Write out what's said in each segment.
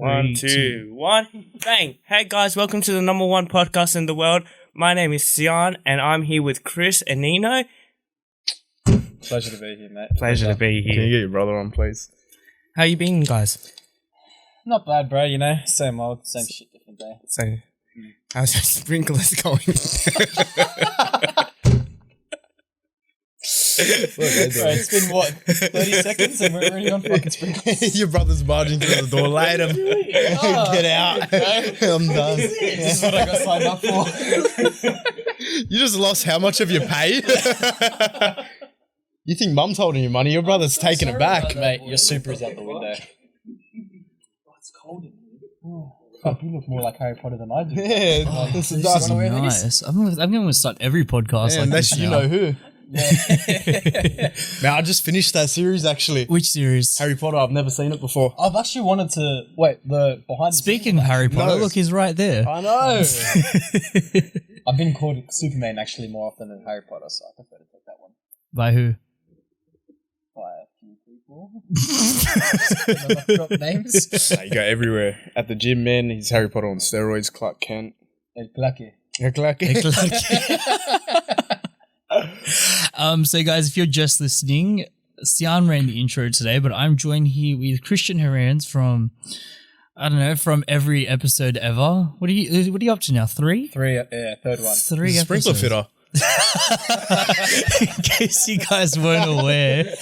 One, two, one, bang! Hey guys, welcome to the number one podcast in the world. My name is Sian, and I'm here with Chris and Nino. Pleasure to be here, mate. Pleasure to be here. Can you get your brother on, please? How you been, guys? Not bad, bro. You know, same old, same shit, different day. So, how's your sprinklers going? Bro, it's been what, 30 seconds and we're already on fucking sprinklers. Your brother's barging through the door. Later. Get out. I'm done. This is what I got signed up for. You just lost how much of your pay? You think mum's holding your money? Your brother's taking it back. Mate, your super is out the window. It's cold in here. Fuck, you look more like Harry Potter than I do. Yeah, this is us. Nice. I'm going to start every podcast like unless this you now. know who. Man, I just finished that series actually. Which series? Harry Potter. I've never seen it before. I've actually wanted to wait. The behind. Speaking of Harry Potter, No. look, he's right there. I know. I've been called Superman actually more often than Harry Potter, so I prefer to take that one. By who? By a few people. I'm not drop names. You go everywhere. At the gym, man. He's Harry Potter on steroids. Clark Kent. El Claque. So guys, if you're just listening, Sian ran the intro today, but I'm joined here with Christian Herranz from, I don't know, from every episode ever. What are you up to now? Three? Third one. Three Sprinkler episodes. fitter. In case you guys weren't aware.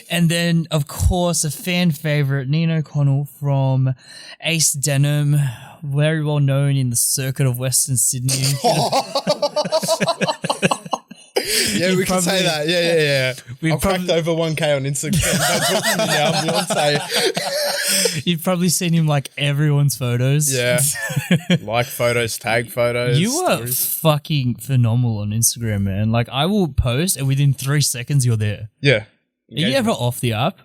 And then, of course, a fan favorite, Nino Connell from Ace Denim, very well known in the circuit of Western Sydney. Yeah, we can say that. Yeah. I've cracked over 1K on Instagram. Don't talk to me now, Beyonce. You've probably seen him like everyone's photos. Yeah. Like photos, tag photos. You are stories. fucking phenomenal on Instagram, man. Like, I will post and within 3 seconds you're there. Yeah. Are you ever off the app?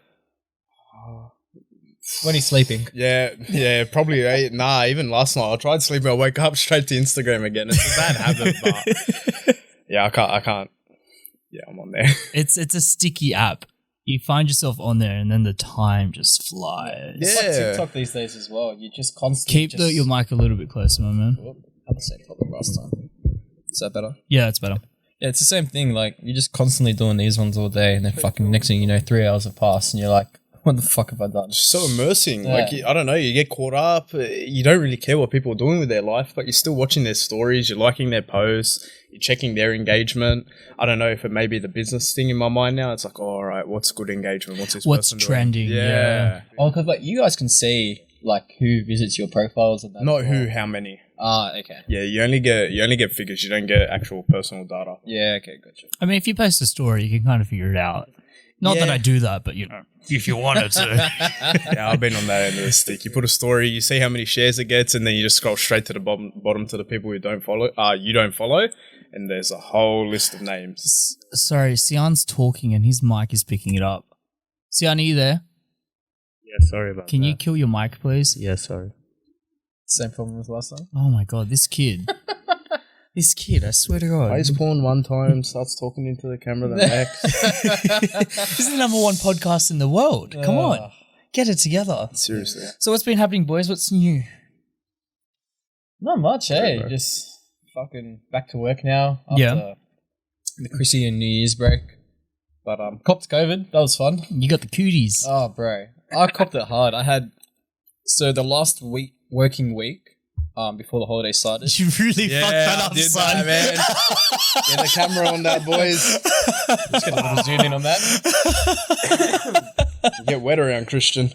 When he's sleeping. Yeah, probably. Nah, even last night I tried sleeping. I wake up straight to Instagram again. It's a bad habit, but yeah, I can't. Yeah, I'm on there. It's a sticky app. You find yourself on there and then the time just flies. It's like Yeah. TikTok these days as well. You just constantly Keep your mic a little bit closer, my man. Had the same problem last time. Is that better? Yeah, that's better. Yeah, it's the same thing. Like, you're just constantly doing these ones all day, and then fucking next thing you know, 3 hours have passed, and you're like, what the fuck have I done? It's so immersing. Yeah. Like, I don't know, you get caught up. You don't really care what people are doing with their life, but you're still watching their stories. You're liking their posts. You're checking their engagement. I don't know if it may be the business thing in my mind now. It's like, oh, all right, what's good engagement? What's this What's person doing? trending? Yeah. Oh, because like you guys can see like who visits your profiles and that. Not who, how many. Okay. Yeah, you only get figures. You don't get actual personal data. Yeah. Okay. Gotcha. I mean, if you post a story, you can kind of figure it out. Not that I do that, but you know, if you wanted to. Yeah, I've been on that end of the stick. You put a story, you see how many shares it gets, and then you just scroll straight to the bottom to the people who don't follow. You don't follow, and there's a whole list of names. Sorry, Sian's talking and his mic is picking it up. Sian, are you there? Yeah, sorry about Can that. you kill your mic, please? Yeah, sorry. Same problem as last time. Oh my god, this kid. This kid, I swear to God. Plays porn one time, starts talking into the camera the next. This is the number one podcast in the world. Come on. Get it together. Seriously. So what's been happening, boys? What's new? Not much, hey. bro. Just fucking back to work now after Yeah. the Chrissy and New Year's break. But copped COVID. That was fun. You got the cooties. Oh, bro. I copped it hard. I had the last working week before the holiday started. You really fucked that up, I did son. that, man. Get the camera on that, boys. Just gonna little zoom in on that. You get wet around Christian.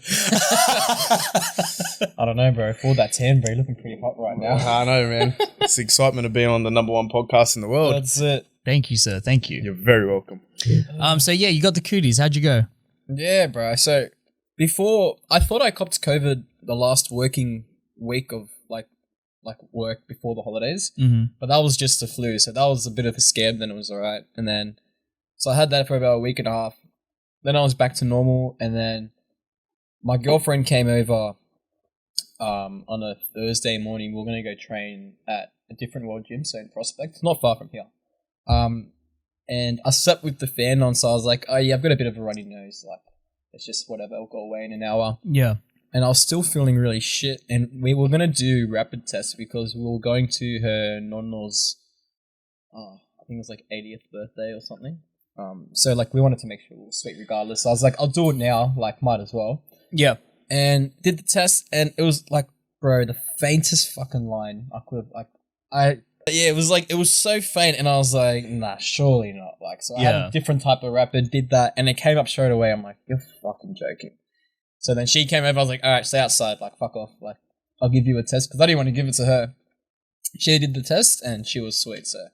I don't know, bro. For that tan, bro, you're looking pretty hot right now. I know, man. It's the excitement of being on the number one podcast in the world. That's it. Thank you, sir. Thank you. You're very welcome. So yeah, you got the cooties. How'd you go? Yeah, bro. So before, I thought I copped COVID the last working week of like work before the holidays, but that was just a flu, so that was a bit of a scare. Then it was alright, and then so I had that for about a week and a half. Then I was back to normal, and then my girlfriend came over on a Thursday morning. We are gonna go train at a different world gym, so in Prospect, not far from here. And I slept with the fan on, so I was like, oh yeah, I've got a bit of a runny nose, like it's just whatever, it'll go away in an hour. Yeah. And I was still feeling really shit. And we were going to do rapid tests because we were going to her nonno's, I think it was like 80th birthday or something. So like we wanted to make sure we were sweet regardless. So I was like, I'll do it now, like might as well. Yeah. And did the test and it was like, bro, the faintest fucking line I could have, it was so faint and I was like, nah, surely not. Like, so I had a different type of rapid, did that and it came up straight away. I'm like, you're fucking joking. So then she came over, I was like, all right, stay outside, like, fuck off, like, I'll give you a test, because I didn't want to give it to her. She did the test, and she was sweet, so,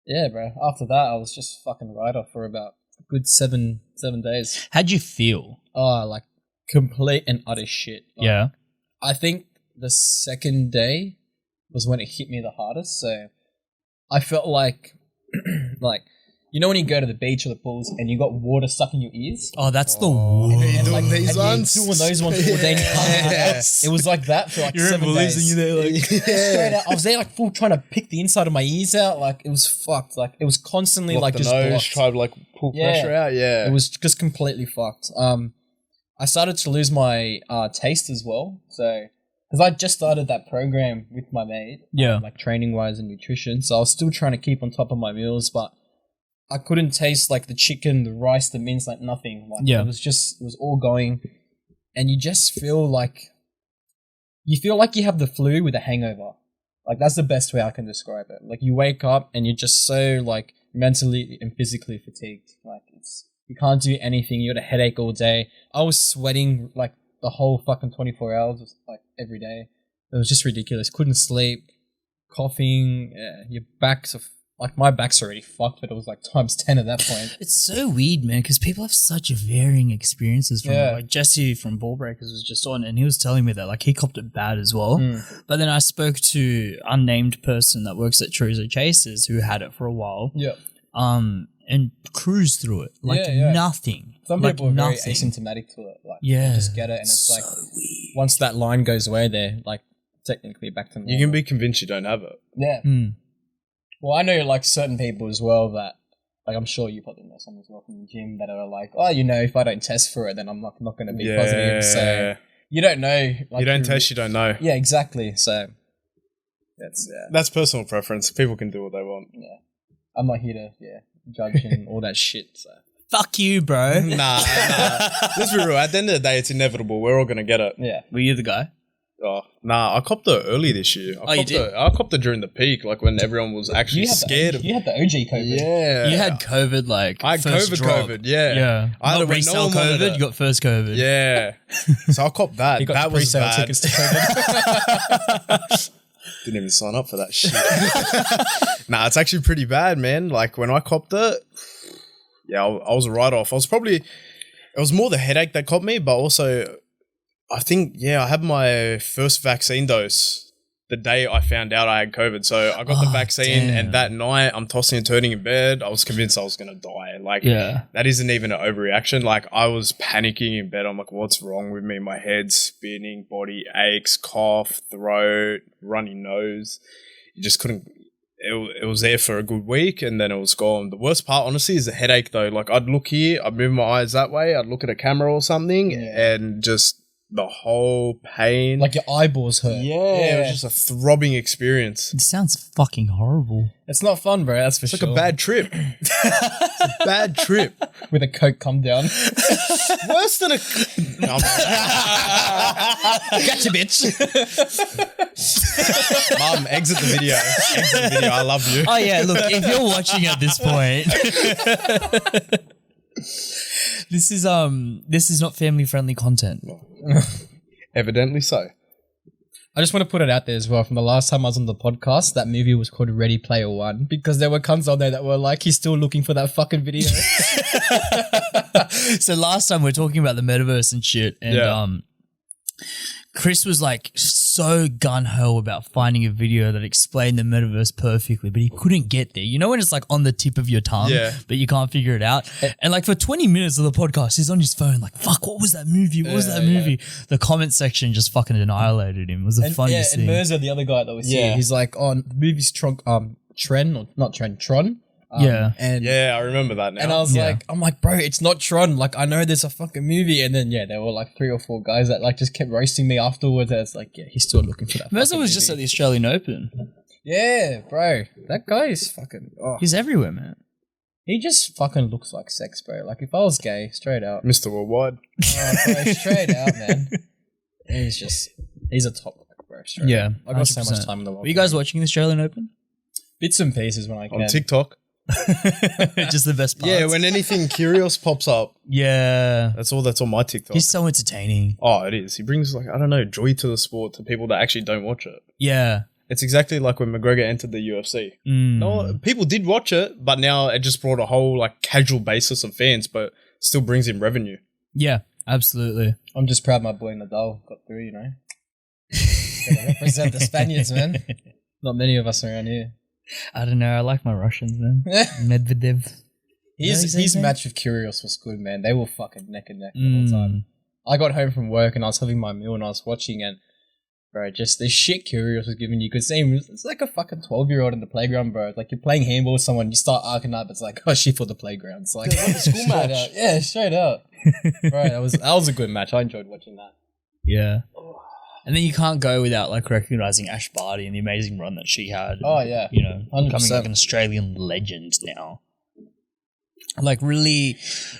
yeah, bro, after that, I was just fucking right off for about a good seven days. How'd you feel? Oh, like, complete and utter shit. Like, Yeah. I think the second day was when it hit me the hardest, so I felt like, you know when you go to the beach or the pools and you got water stuck in your ears? Oh, that's the worst. Doing these ones? Doing those ones all day. Yes. It was like that for like 7 days. you there like Straight out, I was there like full trying to pick the inside of my ears out. Like it was fucked. Like it was constantly Block like the just nose, blocked. try to like pull pressure out. Yeah. It was just completely fucked. I started to lose my taste as well. So because I just started that program with my mate. Yeah. Like training wise and nutrition. So I was still trying to keep on top of my meals, but I couldn't taste like the chicken, the rice, the mince, like nothing. Like it was all going, and you just feel like you have the flu with a hangover. Like that's the best way I can describe it. Like you wake up and you're just so like mentally and physically fatigued. Like you can't do anything. You got a headache all day. I was sweating like the whole fucking 24 hours, like every day. It was just ridiculous. Couldn't sleep, coughing. Yeah, your back's like my back's already fucked, but it was like times 10 at that point. It's so weird, man, because people have such varying experiences from Yeah. like Jesse from Ball Breakers was just on and he was telling me that like he copped it bad as well. But then I spoke to unnamed person that works at Chorizo Chasers who had it for a while. Yeah. And cruised through it. Like nothing. Some like people are very nothing. asymptomatic to it. Like Yeah. they just get it and it's So like weird. once that line goes away, they're like technically back to normal. You can be convinced you don't have it. Yeah. Well, I know like certain people as well that like I'm sure you probably know some as well from the gym that are like, oh, you know, if I don't test for it, then I'm not going to be positive. So you don't know. Like, you don't test, you don't know. Yeah, exactly. So That's personal preference. People can do what they want. yeah. I'm not here to judge and all that shit. So Fuck you, bro. Nah. Let's be real. At the end of the day, it's inevitable. We're all going to get it. yeah. Were you the guy? Oh, nah, I copped it early this year. You did? I copped it during the peak, like when everyone was actually scared of You had the OG COVID. Yeah. You had COVID like I had first drop. COVID, yeah. Yeah. I had Not it when resale no one wanted COVID, it. you got first COVID. Yeah. So I copped that. You got That was pre-sale bad. tickets to COVID. Didn't even sign up for that shit. Nah, it's actually pretty bad, man. Like when I copped it, yeah, I was a write-off. It was more the headache that caught me, but also I think, I had my first vaccine dose the day I found out I had COVID. So I got the vaccine and that night I'm tossing and turning in bed. I was convinced I was going to die. Like that isn't even an overreaction. Like I was panicking in bed. I'm like, what's wrong with me? My head's spinning, body aches, cough, throat, runny nose. You just couldn't. It was there for a good week and then it was gone. The worst part, honestly, is the headache though. Like I'd look here, I'd move my eyes that way, I'd look at a camera or something and just the whole pain. Like your eyeballs hurt. Yeah, it was just a throbbing experience. It sounds fucking horrible. It's not fun, bro. That's for It's sure. like a bad trip. It's a bad trip. With a Coke come down. Worse than a... Gotcha, bitch. Mum, exit the video. Exit the video. I love you. Oh yeah, look, if you're watching at this point, this is not family friendly content. Evidently so. I just want to put it out there as well. From the last time I was on the podcast, that movie was called Ready Player One because there were cunts on there that were like, he's still looking for that fucking video. So last time we were talking about the metaverse and shit, and Chris was like so gun-ho about finding a video that explained the metaverse perfectly, but he couldn't get there. You know when it's like on the tip of your tongue, but you can't figure it out? And like for 20 minutes of the podcast, he's on his phone like, fuck, what was that movie? What was that movie? The comment section just fucking annihilated him. It was the funniest and thing. Mirza, the other guy that was here, he's like, oh, the movie's Tron. And Yeah, I remember that now. And I was I'm like, bro, it's not Tron. Like, I know there's a fucking movie. And then, there were like 3 or 4 guys that like just kept roasting me afterwards. And it's like, he's still looking for that. Mercer was just at the Australian Open. Yeah, bro. That guy is fucking... Oh. He's everywhere, man. He just fucking looks like sex, bro. Like, if I was gay, straight out. Mr. Worldwide. Oh, bro, straight out, man. He's a top guy, bro. Straight out. I got so much time in the world. Were you guys watching the Australian Open? Bits and pieces when I can. On TikTok. Just the best parts. Yeah, when anything curious pops up. Yeah. That's on my TikTok. He's so entertaining. Oh, it is. He brings, like, I don't know, joy to the sport to people that actually don't watch it. Yeah. It's exactly like when McGregor entered the UFC. Mm. No, people did watch it, but now it just brought a whole like casual basis of fans, but still brings in revenue. Yeah, absolutely. I'm just proud my boy Nadal got through, you know. Gotta represent the Spaniards, man. Not many of us around here. I don't know. I like my Russians, man. Medvedev. His match with Kyrgios was good, man. They were fucking neck and neck the whole time. I got home from work and I was having my meal and I was watching and bro, just the shit Kyrgios was giving you could see him. It's like a fucking 12-year-old in the playground, bro. It's like you're playing handball with someone, you start arcing up, it's like, oh shit for the playground. It's like a school match. Out. Yeah, straight up. Bro, that was a good match. I enjoyed watching that. Yeah. And then you can't go without like recognizing Ash Barty and the amazing run that she had. Oh yeah. You know, 100%. becoming like an Australian legend now. Like really,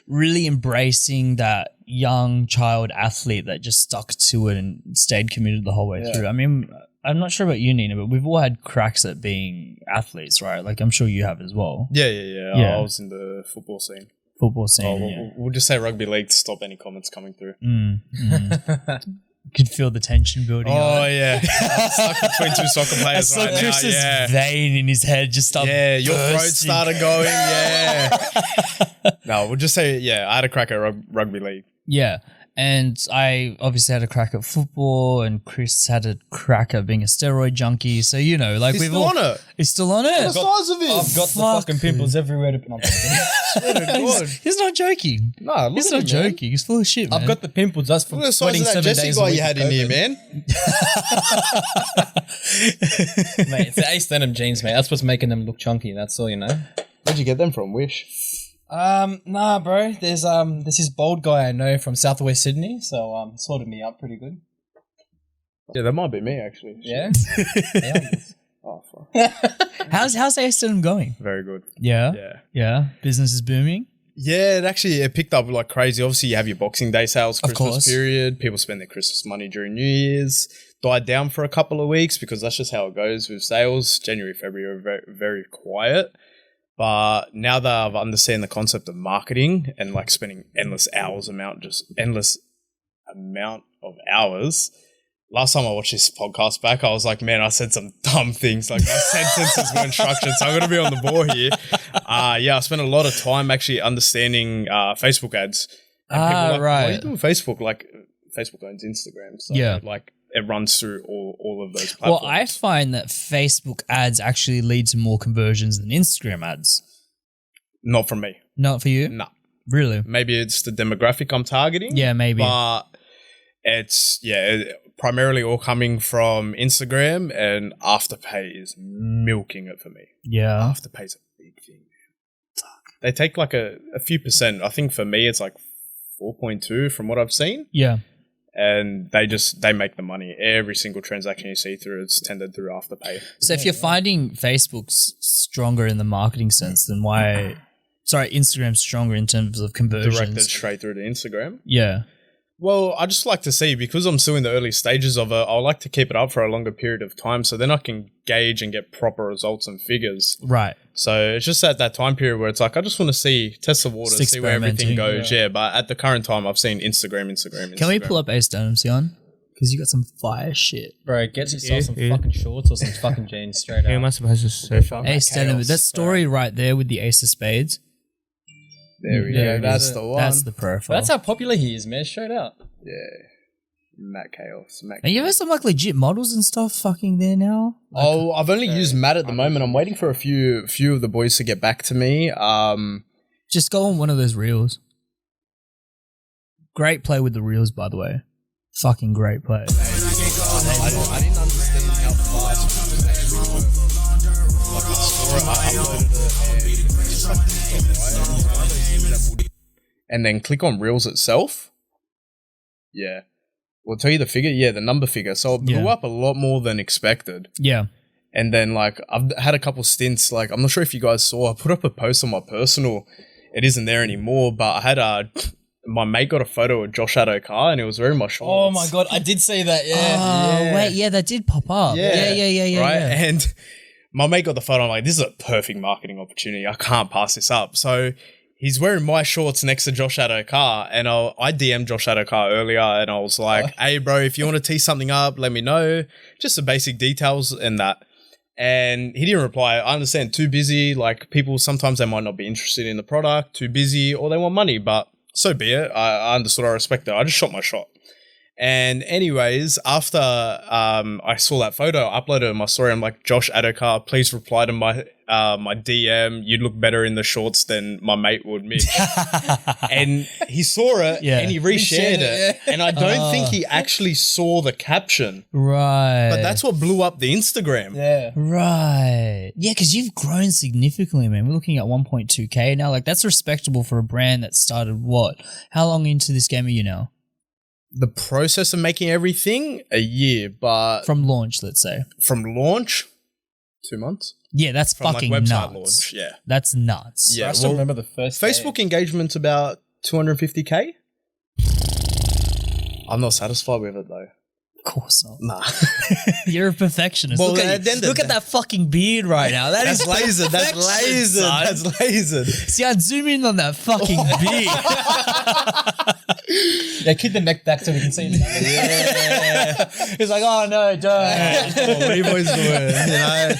really embracing that young child athlete that just stuck to it and stayed committed the whole way through. I mean, I'm not sure about you, Nina, but we've all had cracks at being athletes, right? Like I'm sure you have as well. Yeah. I was in the football scene. We'll just say rugby league to stop any comments coming through. Could feel the tension building up. Oh, yeah. I'm stuck between 2 soccer players right now. Chris's vein in his head just started your throat bursting. started going, yeah. No, we'll just say, I had a crack at rugby league. Yeah. And I obviously had a crack at football, and Chris had a crack at being a steroid junkie. So, you know, like He's we've still all... on it. He's still on it? The size of it. I've got the fucking pimples everywhere. He's not joking. Nah, look He's at not him, joking. He's full of shit, man. I've got the pimples. That's from Look at the size of that Jesse guy you had in here, man. Mate, it's the Ace Denim jeans, mate. That's what's making them look chunky. That's all, you know. Where'd you get them from? Wish. Nah, bro. There's this bald guy I know from Southwest Sydney, so sorted me up pretty good. Yeah, that might be me actually. Yeah. Oh fuck. How's Ace Denim going? Very good. Yeah. Business is booming. Yeah, it picked up like crazy. Obviously, you have your Boxing Day sales, Of Christmas course. period. People spend their Christmas money during New Year's. Died down for a couple of weeks because that's just how it goes with sales. January, February are very, very quiet. But now that I've understand the concept of marketing and like spending endless amount of hours. Last time I watched this podcast back, I was like, man, I said some dumb things. Like my sentences weren't structured, so I'm going to be on the ball here. I spent a lot of time actually understanding Facebook ads. And people were like, right. why are you doing Facebook? Like Facebook owns Instagram. So like it runs through all of those platforms. Well, I find that Facebook ads actually lead to more conversions than Instagram ads. Not from me. Not for you? No. Really? Maybe it's the demographic I'm targeting. Yeah, maybe. But it's, primarily all coming from Instagram, and Afterpay is milking it for me. Yeah. Afterpay's a big thing. They take like a few percent. I think for me it's like 4.2 from what I've seen. Yeah. And they make the money. Every single transaction you see through it's tendered through Afterpay. So if you're finding Facebook's stronger in the marketing sense, then why... Sorry, Instagram's stronger in terms of conversions. Directed straight through to Instagram. Yeah. Well, I just like to see, because I'm still in the early stages of it, I like to keep it up for a longer period of time so then I can gauge and get proper results and figures. Right. So it's just at that time period where it's like, I just want to test the water, Just see where everything experimenting, goes. Yeah, but at the current time, I've seen Instagram. Can we pull up Ace Denim, Sion? Because you got some fire shit. Bro, get yourself some fucking shorts or some fucking jeans straight Who am I out. supposed to search up? Ace Denim. That story right there with the Ace of Spades. There we go. That's the one. That's the profile. That's how popular he is, man. Straight out. Yeah. Matt Chaos. And you have some like legit models and stuff fucking there now? Oh, I've only used Matt at the moment. I'm waiting for a few of the boys to get back to me. Just go on one of those reels. Great play with the reels, by the way. Fucking great play. I didn't understand how fast Like I saw it, I uploaded it, and it's just like TikTok, right? And then click on Reels itself. Yeah. We'll tell you the figure. Yeah, the number figure. So it blew up a lot more than expected. Yeah. And then, like, I've had a couple stints. Like, I'm not sure if you guys saw, I put up a post on my personal. It isn't there anymore, but I had my mate got a photo of Josh Adokar, and it was wearing my shorts. Oh my god, I did see that. Yeah. Oh, wait, yeah, that did pop up. Yeah. Right? Yeah. And my mate got the photo. I'm like, this is a perfect marketing opportunity. I can't pass this up. So he's wearing my shorts next to Josh Adokar, and I DM'd Josh Adokar earlier, and I was like, hey, bro, if you want to tee something up, let me know. Just the basic details and that. And he didn't reply. I understand, too busy. Like, people, sometimes they might not be interested in the product, too busy, or they want money, but so be it. I understood, I respect it. I just shot my shot. And anyways, after I saw that photo, I uploaded it in my story. I'm like, Josh Adokar, please reply to my DM. You'd look better in the shorts than my mate would, Mitch. And he saw it and he reshared it. And I don't think he actually saw the caption. Right. But that's what blew up the Instagram. Yeah. Right. Yeah, because you've grown significantly, man. We're looking at 1.2K now. Like, that's respectable for a brand that started what? How long into this game are you now? The process of making everything, a year, but From launch, let's say. from launch, 2 months. Yeah, that's From fucking like website nuts. launch, yeah. That's nuts. Yeah, I still remember the first Facebook engagement's about 250K. I'm not satisfied with it though. Of course not. Nah. You're a perfectionist. Well, look at, then look at that fucking beard right now. That That's is lasered. That's perfection, lasered. son. That's lasered. See, I'd zoom in on that fucking beard. Yeah, keep the neck back so we can see it. Yeah. He's like, oh no, don't. What are you boys doing? You know?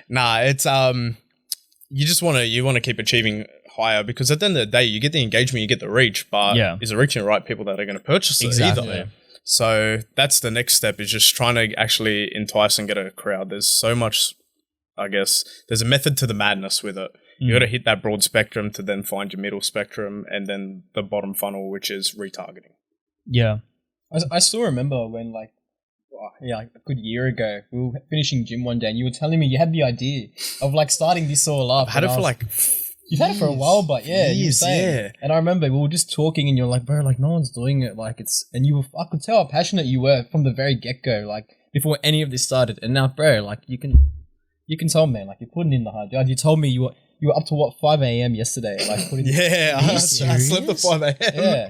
Nah, it's you just want to keep achieving higher, because at the end of the day, you get the engagement, you get the reach, but is it reaching the right people that are going to purchase it Exactly. either? So that's the next step, is just trying to actually entice and get a crowd. There's so much, I guess, there's a method to the madness with it. You got to hit that broad spectrum to then find your middle spectrum, and then the bottom funnel, which is retargeting. Yeah. I still remember when, like, like a good year ago, we were finishing gym one day and you were telling me you had the idea of like starting this all up. I've had it for like You've had it for a while, but you were years, saying. yeah. And I remember we were just talking and you're like, bro, like no one's doing it. Like and I could tell how passionate you were from the very get-go, like before any of this started. And now, bro, like you can tell, man, like you're putting in the hard yard. You told me you were up to what, 5 a.m. yesterday, like putting I slept at 5 a.m. Yeah.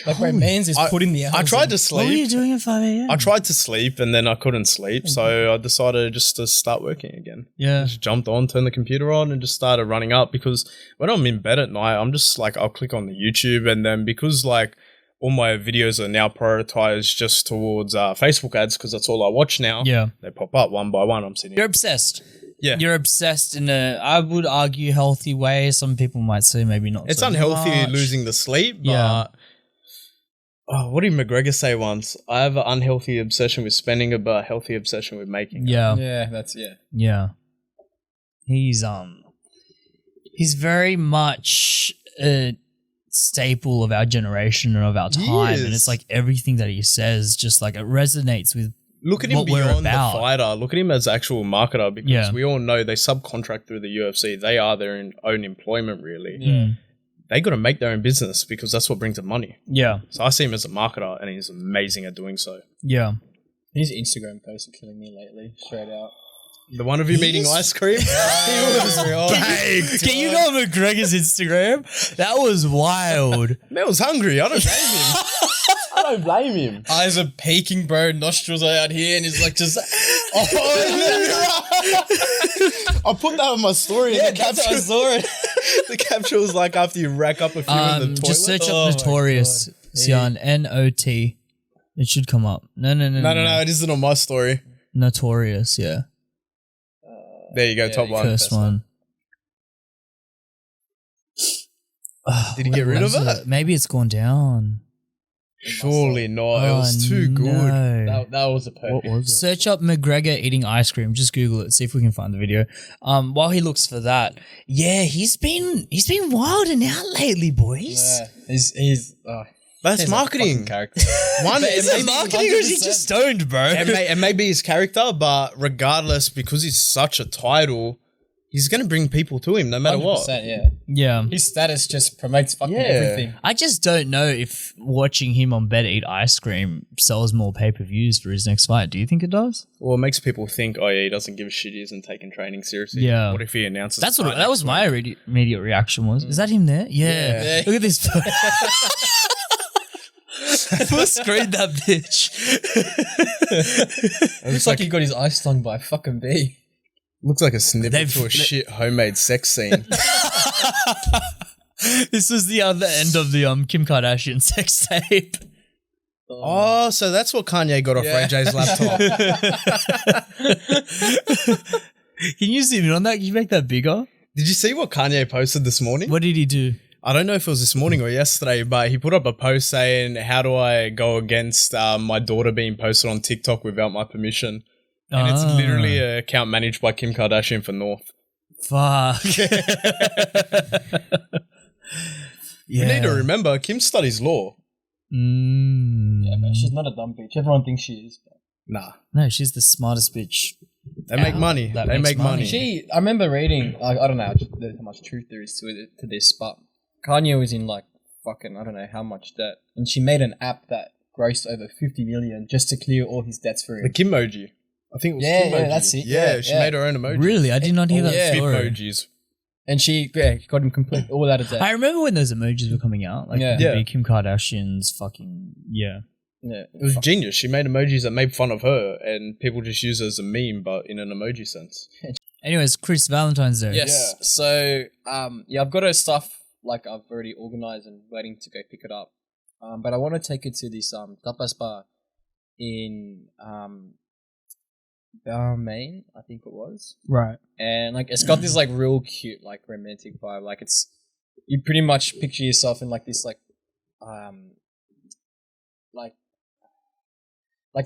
Like bro, man's is put in the hours. I tried to What were you sleep. doing at 5 a.m.? I tried to sleep and then I couldn't sleep, so I decided just to start working again. Yeah. Just jumped on, turned the computer on, and just started running up, because when I'm in bed at night, I'm just like, I'll click on the YouTube, and then because like all my videos are now prioritized just towards Facebook ads, because that's all I watch now. Yeah. They pop up one by one. I'm sitting. You're obsessed. Yeah. You're obsessed in a, I would argue, healthy way. Some people might say maybe not. It's so unhealthy much. losing the sleep, but Yeah. what did McGregor say once? I have an unhealthy obsession with spending, but a healthy obsession with making. Yeah. Yeah, Yeah. He's very much a staple of our generation and of our time. And it's like everything that he says just like it resonates with Look at him what we're beyond the about. fighter. Look at him as actual marketer, because we all know they subcontract through the UFC. They are their own employment, really. Mm. They got to make their own business, because that's what brings them money. Yeah. So I see him as a marketer, and he's amazing at doing so. Yeah. His Instagram posts are killing me lately, straight out. The one of him eating ice cream? He was baked. Can you go on McGregor's Instagram? That was wild. Man was hungry. I don't blame him. I don't blame him. Eyes are peeking, bro. Nostrils are out here, and he's like just. I put that on my story. Yeah, and the that's how I caption, saw it. the caption was like, after you rack up a few in the toilet. Just search Oh up my Notorious, God. Sian, N-O-T. It should come up. No. No, it isn't on my story. Notorious, yeah. There you go, top one. First one. Did you get rid of it? Maybe it's gone down. Surely not. It was too good. No. That was a perfect. What was it? Search up McGregor eating ice cream. Just Google it. See if we can find the video. While he looks for that, yeah, he's been wilding out lately, boys. Yeah, he's That's He's a marketing. fucking character. One, Is it marketing or is he just stoned, bro? it may be his character, but regardless, because he's such a title, he's going to bring people to him no matter what. 100%, yeah. Yeah. His status just promotes fucking everything. I just don't know if watching him on Better Eat Ice Cream sells more pay-per-views for his next fight. Do you think it does? Well, it makes people think, oh yeah, he doesn't give a shit, he isn't taking training seriously. Yeah. What if he announces? That's the what fight that was next my week? immediate reaction was. Is that him there? Yeah. Look at this. Full screen that bitch. It looks like he got his eye stung by a fucking bee. Looks like a snippet They've- to a shit homemade sex scene. This was the other end of the Kim Kardashian sex tape. Oh, so that's what Kanye got off Ray J's laptop. Can you zoom in on that? Can you make that bigger? Did you see what Kanye posted this morning? What did he do? I don't know if it was this morning or yesterday, but he put up a post saying, how do I go against my daughter being posted on TikTok without my permission? And it's literally an account managed by Kim Kardashian for North. Fuck. You need to remember, Kim studies law. Yeah, man, she's not a dumb bitch. Everyone thinks she is. But Nah. No, she's the smartest bitch. They make money. That They makes make money. I remember reading, like, I don't know how much truth there is to this, but Kanye was in, like, fucking, I don't know how much debt. And she made an app that grossed over 50 million just to clear all his debts for him. The Kimoji. I think it was Yeah, Kimoji. yeah, that's it. Yeah, Yeah, she yeah. made her own emoji. Really? I did not hear that yeah. story. Bitmojis. And she got him complete all out of debt. I remember when those emojis were coming out. Like, Yeah. the Yeah. big Kim Kardashian's fucking, yeah. Yeah. It was genius. She made emojis that made fun of her, and people just use it as a meme, but in an emoji sense. Anyways, Chris, Valentine's Day. Yes. Yeah. So, I've got her stuff, like, I've already organized and waiting to go pick it up. But I want to take it to this tapas bar in Maine, I think it was. Right. And like it's got this like real cute like romantic vibe. Like it's you pretty much picture yourself in like this like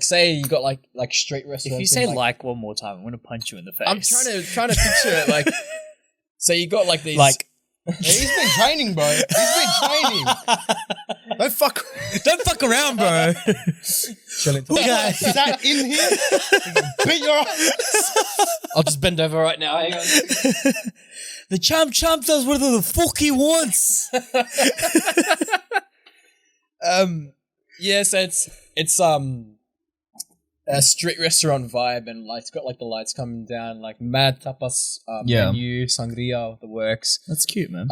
say you got like street restaurants. If you say and, like one more time, I'm going to punch you in the face. I'm trying to picture it like so you got like these Like, Yeah, he's been training, bro. He's been training. Don't fuck. don't fuck around, bro. Guys, is that in here? Beat your ass. I'll just bend over right now. Hang on. The champ does whatever the fuck he wants. Yeah, so it's a street restaurant vibe and like it's got like the lights coming down, like mad tapas menu, sangria, the works. That's cute, man.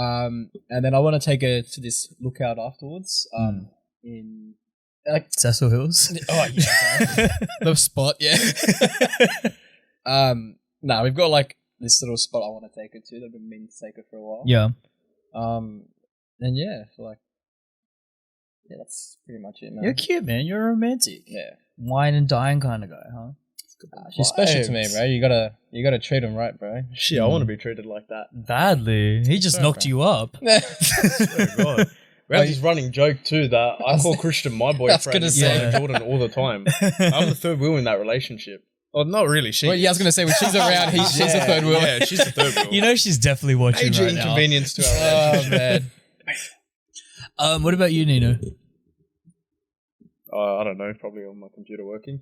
And then I want to take her to this lookout afterwards. In like Cecil Hills. oh yeah, the spot, yeah. No, we've got like this little spot I want to take her to. I've been meaning to take her for a while. Yeah. And yeah, so like, yeah, that's pretty much it, man. You're cute, man. You're romantic. Yeah. Wine and dine kind of guy, huh? She's special to me, bro. You gotta treat him right, bro. Shit, I want to be treated like that. Badly. He just knocked you up. Oh god. We have this running joke too that I call Christian my boyfriend gonna and say. Jordan all the time. I'm the third wheel in that relationship. Oh, not really. She. Well, yeah, I was gonna say when she's around, she's the third wheel. Yeah, she's the third wheel. You know she's definitely watching Major right now. inconvenience to our relationship. Oh man. What about you, Nino? I don't know. Probably on my computer working.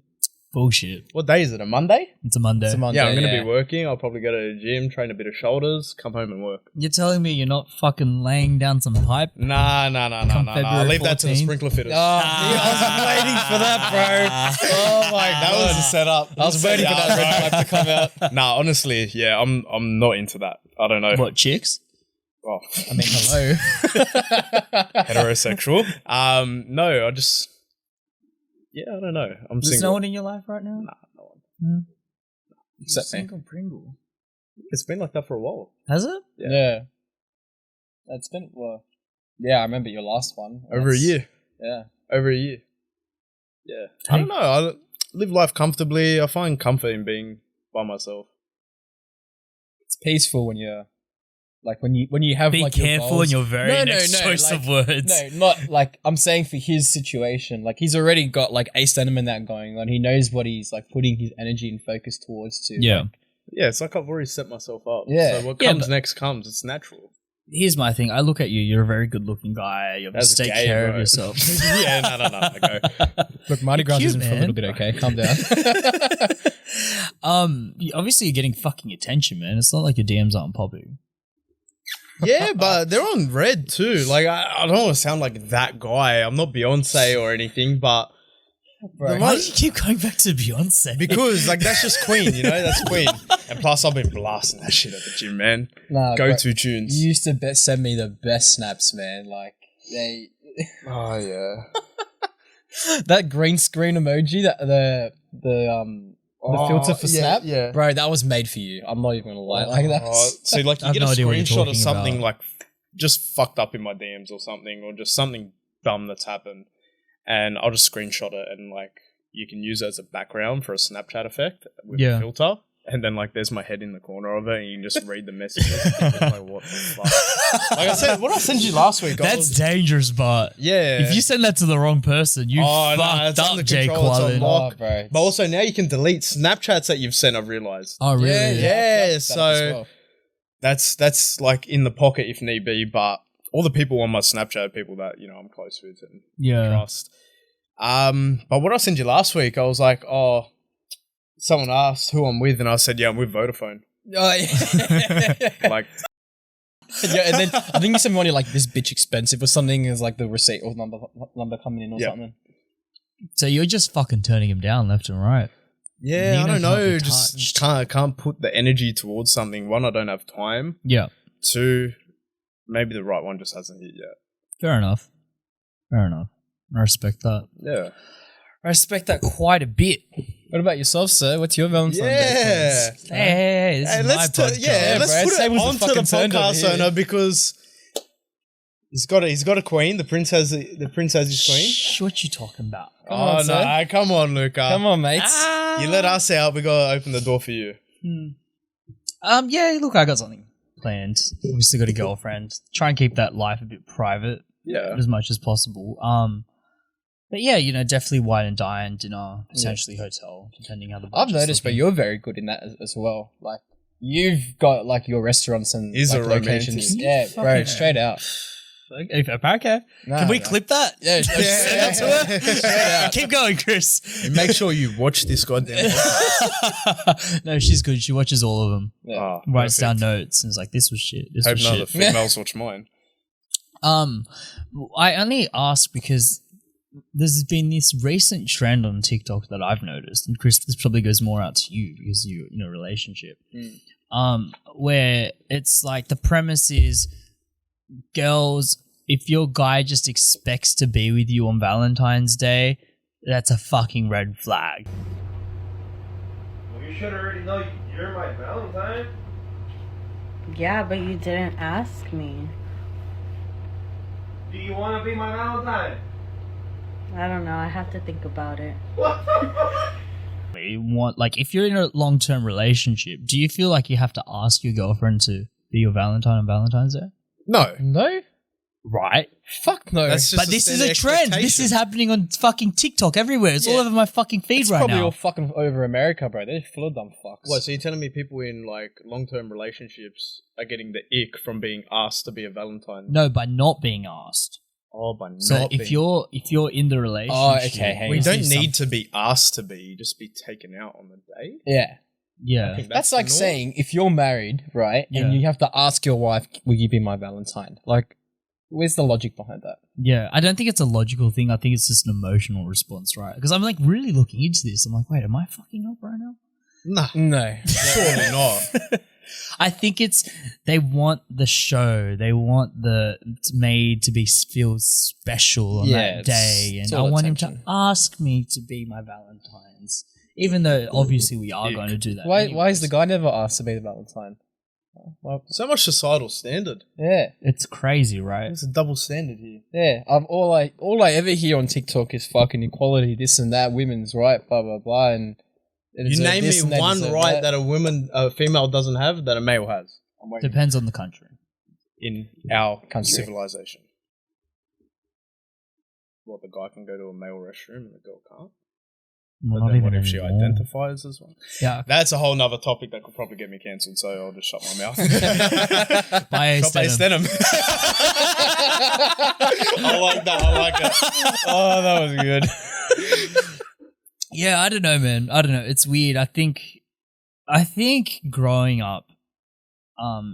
Bullshit. What day is it? A Monday? It's a Monday. It's a Monday, Yeah, I'm going to be working. I'll probably go to the gym, train a bit of shoulders, come home and work. You're telling me you're not fucking laying down some pipe? Nah. February I'll leave that to the 14th. sprinkler fitters. I was waiting for that, bro. Oh my god, that was the setup. I was waiting for that red pipe to come out. Nah, honestly, yeah, I'm not into that. I don't know. What, chicks? Oh, I mean, hello. heterosexual. No, I just. Yeah, I don't know. I'm There's single. no one in your life right now? Nah, no one. Except me. Single Pringle. It's been like that for a while. Has it? Yeah. It's been yeah, I remember your last one. Over a year. Yeah. Over a year. Yeah. I don't know. I live life comfortably. I find comfort in being by myself. It's peaceful when you're like when you have Be like your careful goals. in your very next choice like, of words. No, not like I'm saying for his situation. Like he's already got like a sentiment that going on. He knows what he's like putting his energy and focus towards to. Yeah. Like, Yeah, it's like I've already set myself up. Yeah. So what Yeah, comes but- next comes. It's natural. Here's my thing. I look at you. You're a very good-looking guy. You That's take gay, care bro. of yourself. Yeah, no. Go. Look, Mardi Gras cute, isn't for a man. little bit, okay? Calm down. Obviously, you're getting fucking attention, man. It's not like your DMs aren't popping. Yeah, but they're on red too. Like I don't want to sound like that guy. I'm not Beyonce or anything, but Why do you keep going back to Beyonce? because like that's just Queen, you know, that's Queen. And plus, I've been blasting that shit at the gym, man. Nah, Go-to tunes. You used to send me the best snaps, man. Like they, Oh yeah. that green screen emoji, that the filter for Snap, yeah. bro, that was made for you. I'm not even gonna lie. Like that. So like I you have get no a idea what you're screenshot talking of something about. like just fucked up in my DMs or something, or just something dumb that's happened, and I'll just screenshot it, and like you can use it as a background for a Snapchat effect with a filter. And then, like, there's my head in the corner of it, and you can just read the messages. Like, what the fuck? Like I said, what did I send you last week? That's dangerous, but yeah. if you send that to the wrong person, you fucked it's up, under Jay control, it's Quallen. unlocked. Oh, bro. But also now you can delete Snapchats that you've sent. I've realized. Oh, really? Yeah, I've so done it as well. that's like in the pocket if need be. But all the people on my Snapchat are people that I'm close with and trust. But what I sent you last week, I was like, oh. Someone asked who I'm with, and I said, "Yeah, I'm with Vodafone." Oh, yeah. Like, yeah, and then I think you sent me one like this bitch expensive or something is like the receipt or number coming in or something. So you're just fucking turning him down left and right. yeah, I Nino don't cannot know. be Just touched. can't put the energy towards something. One, I don't have time. Yeah. Two, maybe the right one just hasn't hit yet. Fair enough. I respect that. Yeah. I respect that quite a bit. What about yourself, sir? What's your Valentine's Day plans? Hey, this is my let's podcast. let's bro, put Sam it was the onto the fucking turned over podcast here. owner because he's got a queen. The prince has his queen. Shh, what you talking about? Come on, sir. no, come on, Luca. Come on, mates. You let us out. We gotta open the door for you. Yeah, look, I got something planned. We still got a girlfriend. Try and keep that life a bit private Yeah. as much as possible. But yeah, definitely wine and dine, dinner, potentially hotel, depending how the I've budget's noticed, but looking. you're very good in that as well. Like you've got like your restaurants and He's like, a locations. romantic. Yeah, bro, Fucking- straight out. Okay. Nah, Can we bro. clip that? Yeah, Send that to her. Keep going, Chris. And make sure you watch this goddamn podcast. No, she's good. She watches all of them. Oh, Writes down perfect. notes and is like, "This was shit. This Hope was none shit." of the females watch mine. I only ask because there's been this recent trend on TikTok that I've noticed, and Chris, this probably goes more out to you because you're in a relationship, where it's like the premise is, girls, if your guy just expects to be with you on Valentine's Day, that's a fucking red flag. Well, you should already know you're my Valentine. Yeah, but you didn't ask me. Do you want to be my Valentine? I don't know. I have to think about it. You want, like, if you're in a long-term relationship, do you feel like you have to ask your girlfriend to be your Valentine on Valentine's Day? No. No, Right. fuck no. That's just But this is a trend. This is happening on fucking TikTok everywhere. It's all Yeah. over my fucking feed it's right probably now. all fucking over America, bro. They're full of dumb fucks. What, so you're telling me people in like long-term relationships are getting the ick from being asked to be a Valentine? No, by not being asked. Oh, by not So if being. you're in the relationship, okay, hang You on. don't need to be asked to be. You just be taken out on the day. Yeah. Yeah. I think That's the like norm. saying if you're married, right, Yeah. and you have to ask your wife, "Will you be my Valentine?" Like, where's the logic behind that? Yeah, I don't think it's a logical thing. I think it's just an emotional response, right? Because I'm like really looking into this. I'm like, wait, am I fucking up right now? Nah, No. surely not. I think it's they want the show. They want it's made to feel special on Yeah, that day, it's and I all want him to attention. ask me to be my Valentine's, even though obviously we are going to do that. Why is anyways. the guy never asked to be the Valentine? Well, So much societal standard. yeah. It's crazy, right? There's a double standard here. Yeah, all I ever hear on TikTok is fucking equality, this and that, women's right, blah blah blah, and they You deserve name this and me they one deserve right that a female doesn't have that a male has. I'm waiting. Depends on the country. In our Country. civilization. Well, the guy can go to a male restroom and the girl can't. Well, But not then even what if she anymore. identifies as one? Yeah. That's a whole nother topic that could probably get me cancelled, so I'll just shut my mouth. By Shop Ace Denim. I like that. Oh, that was good. Yeah, I don't know, man. I don't know. It's weird. I think growing up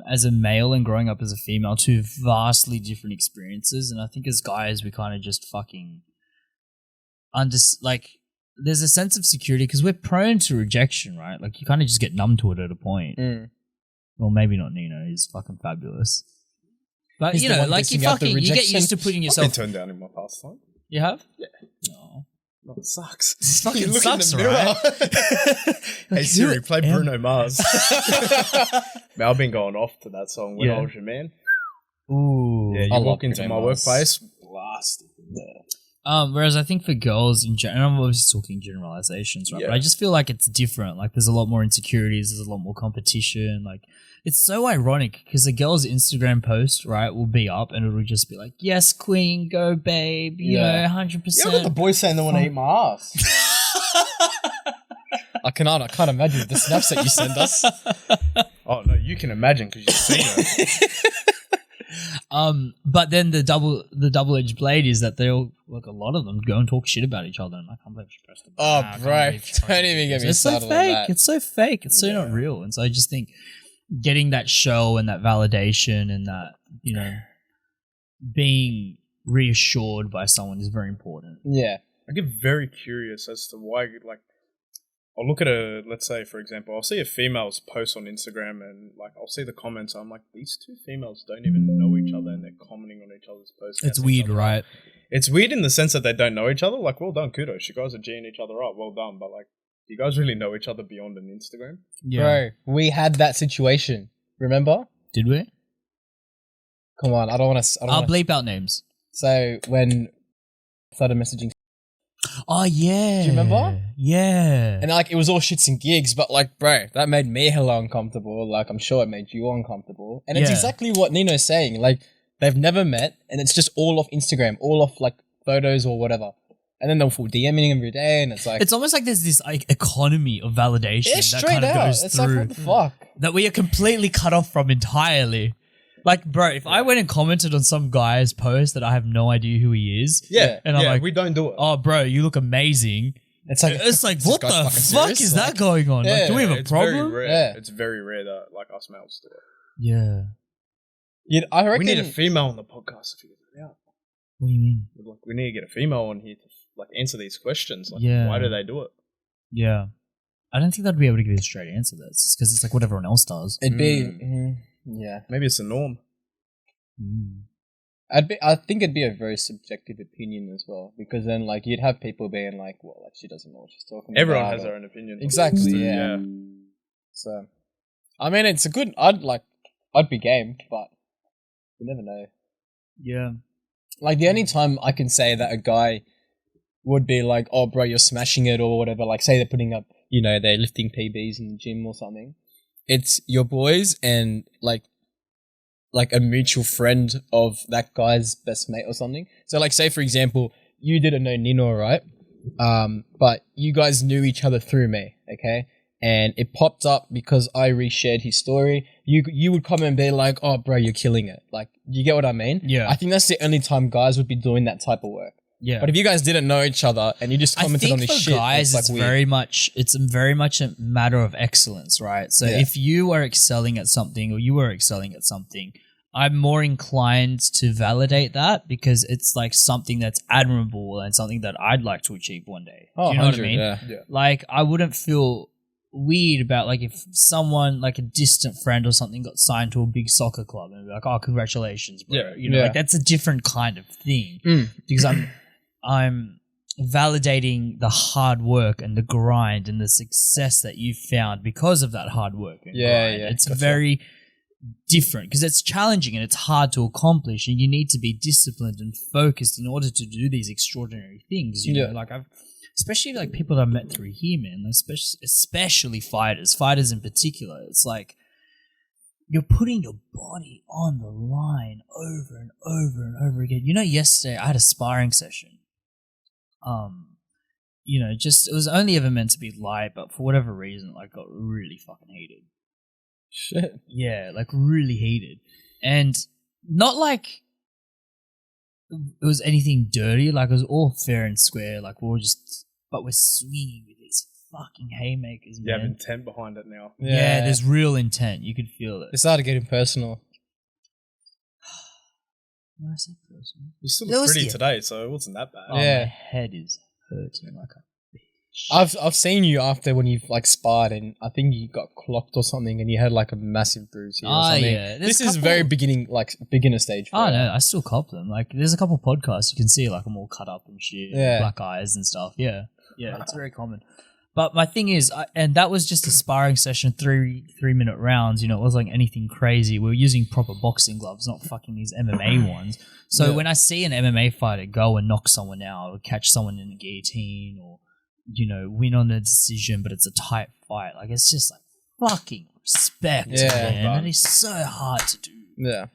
as a male and growing up as a female, two vastly different experiences. And I think as guys, we kind of just fucking there's a sense of security because we're prone to rejection, right? Like you kind of just get numb to it at a point. Well, maybe not Nino. He's fucking fabulous. But He's you the know, one like you dishing out the fucking you get rejection. used to putting I've been yourself. turned down in my past time. You have? Yeah. No. No, it sucks. This fucking You look sucks, in the mirror. Hey Siri, play Yeah. Bruno Mars. Man, I've been going off to that song when Yeah. I was your man. Ooh. Yeah, you I walk love into Bruno my Mars. workplace, blasted. Whereas I think for girls in general, and I'm obviously talking generalizations, right? Yeah. But I just feel like it's different. Like there's a lot more insecurities, there's a lot more competition. Like it's so ironic because a girl's Instagram post, right, will be up and it'll just be like, "Yes, queen, go, babe," you know, 100%. Yeah, but the boys saying they want to eat my ass. I can't imagine the snaps that you send us. Oh no, you can imagine because you've seen it. But then the double-edged blade is that they'll like a lot of them go and talk shit about each other, and I can't believe she pressed the Oh, button. I can't bro, believe she don't even get me It's so started on fake. that. It's so fake. It's so not real. And so I just think getting that show and that validation and that, you know, being reassured by someone is very important. Yeah. I get very curious as to why, like, I'll look at let's say, for example, I'll see a female's post on Instagram and, like, I'll see the comments. I'm like, these two females don't even know each other and they're commenting on each other's posts. It's gassing weird, each other right? up. It's weird in the sense that they don't know each other. Like, well done, kudos. You guys are G'ing each other up. Well done. But, like, do you guys really know each other beyond an Instagram? Bro, we had that situation. Remember? Did we? Come on, I don't want to. I'll bleep out names. So when I started messaging, Oh, yeah. Do you remember? Yeah. and like it was all shits and gigs, but like, bro, that made me hella uncomfortable. Like, I'm sure it made you uncomfortable. And it's Yeah. exactly what Nino's saying. Like, they've never met, and it's just all off Instagram, all off like photos or whatever. And then they'll fall DMing every day, and it's like It's almost like there's this like economy of validation yeah, that straight kind of out. goes It's through like what the fuck. that we are completely cut off from entirely. Like, bro, if I went and commented on some guy's post that I have no idea who he is, Yeah. and I'm like, we don't do it. "Oh, bro, you look amazing." It's like It's like, this what the guy fuck fucking serious? is Like, that going on? Like, do we have a it's problem? Very rare. Yeah. It's very rare that, like, us males do it. Yeah. I reckon We need a female on the podcast to figure that out. What do you mean? Like, we need to get a female on here to, like, answer these questions. Like, Yeah. why do they do it? Yeah. I don't think they'd be able to give you a straight answer to this. It's because it's like what everyone else does. it'd be yeah. Maybe it's the norm. I think it'd be a very subjective opinion as well, because then like you'd have people being like, well, like she doesn't know what she's talking Everyone about. has their own opinion. Exactly, So, yeah. So, I mean, it's a good. I'd be game, but you never know. Yeah. Like the only time I can say that a guy would be like, "Oh, bro, you're smashing it," or whatever. Like, say they're putting up, they're lifting PBs in the gym or something. It's your boys and like a mutual friend of that guy's best mate or something. So, like, say for example, you didn't know Nino, right? But you guys knew each other through me, okay? And it popped up because I reshared his story. You would come and be like, "Oh, bro, you're killing it." Like, you get what I mean? Yeah. I think that's the only time guys would be doing that type of work. Yeah. But if you guys didn't know each other and you just commented on his for shit, guys, it's like weird. it's very much a matter of excellence, right? So Yeah. if you are excelling at something or you are excelling at something, I'm more inclined to validate that because it's like something that's admirable and something that I'd like to achieve one day. Oh, Do you know what I 100, mean? yeah. Like, I wouldn't feel weird about like if someone like a distant friend or something got signed to a big soccer club and be like, "Oh, congratulations, bro." Yeah. You know, Yeah. like that's a different kind of thing Mm. because I'm validating the hard work and the grind and the success that you found because of that hard work and Yeah, grind. yeah, It's gotcha. very different because it's challenging and it's hard to accomplish and you need to be disciplined and focused in order to do these extraordinary things. You know, Yeah. like especially like people that I've met through here, man, especially fighters in particular. It's like you're putting your body on the line over and over and over again. You know, yesterday I had a sparring session. just it was only ever meant to be light, but for whatever reason, like got really fucking heated. Shit. Yeah, like really heated, and not like it was anything dirty. Like it was all fair and square. Like we're swinging with these fucking haymakers, You have man. intent behind it now. Yeah, there's real intent. You could feel it. It started getting personal. When I say personal, You still There look was- pretty yeah. today, so it wasn't that bad. oh, Yeah. my head is hurting like a. I've seen you after when you've like sparred and I think you got clocked or something and you had like a massive bruise here or Ah, something. yeah. This There's is a very couple- beginner stage. For Oh you. no, I still cop them. Like, there's a couple podcasts you can see, like I'm all cut up and shit, Yeah. black eyes and stuff. Yeah, it's very common. But my thing is, and that was just a sparring session, 3-minute rounds. It wasn't like anything crazy. We were using proper boxing gloves, not fucking these MMA ones. So when I see an MMA fighter go and knock someone out, or catch someone in a guillotine, or win on a decision, but it's a tight fight, like it's just like fucking respect, Yeah. man. That is so hard to do. Yeah.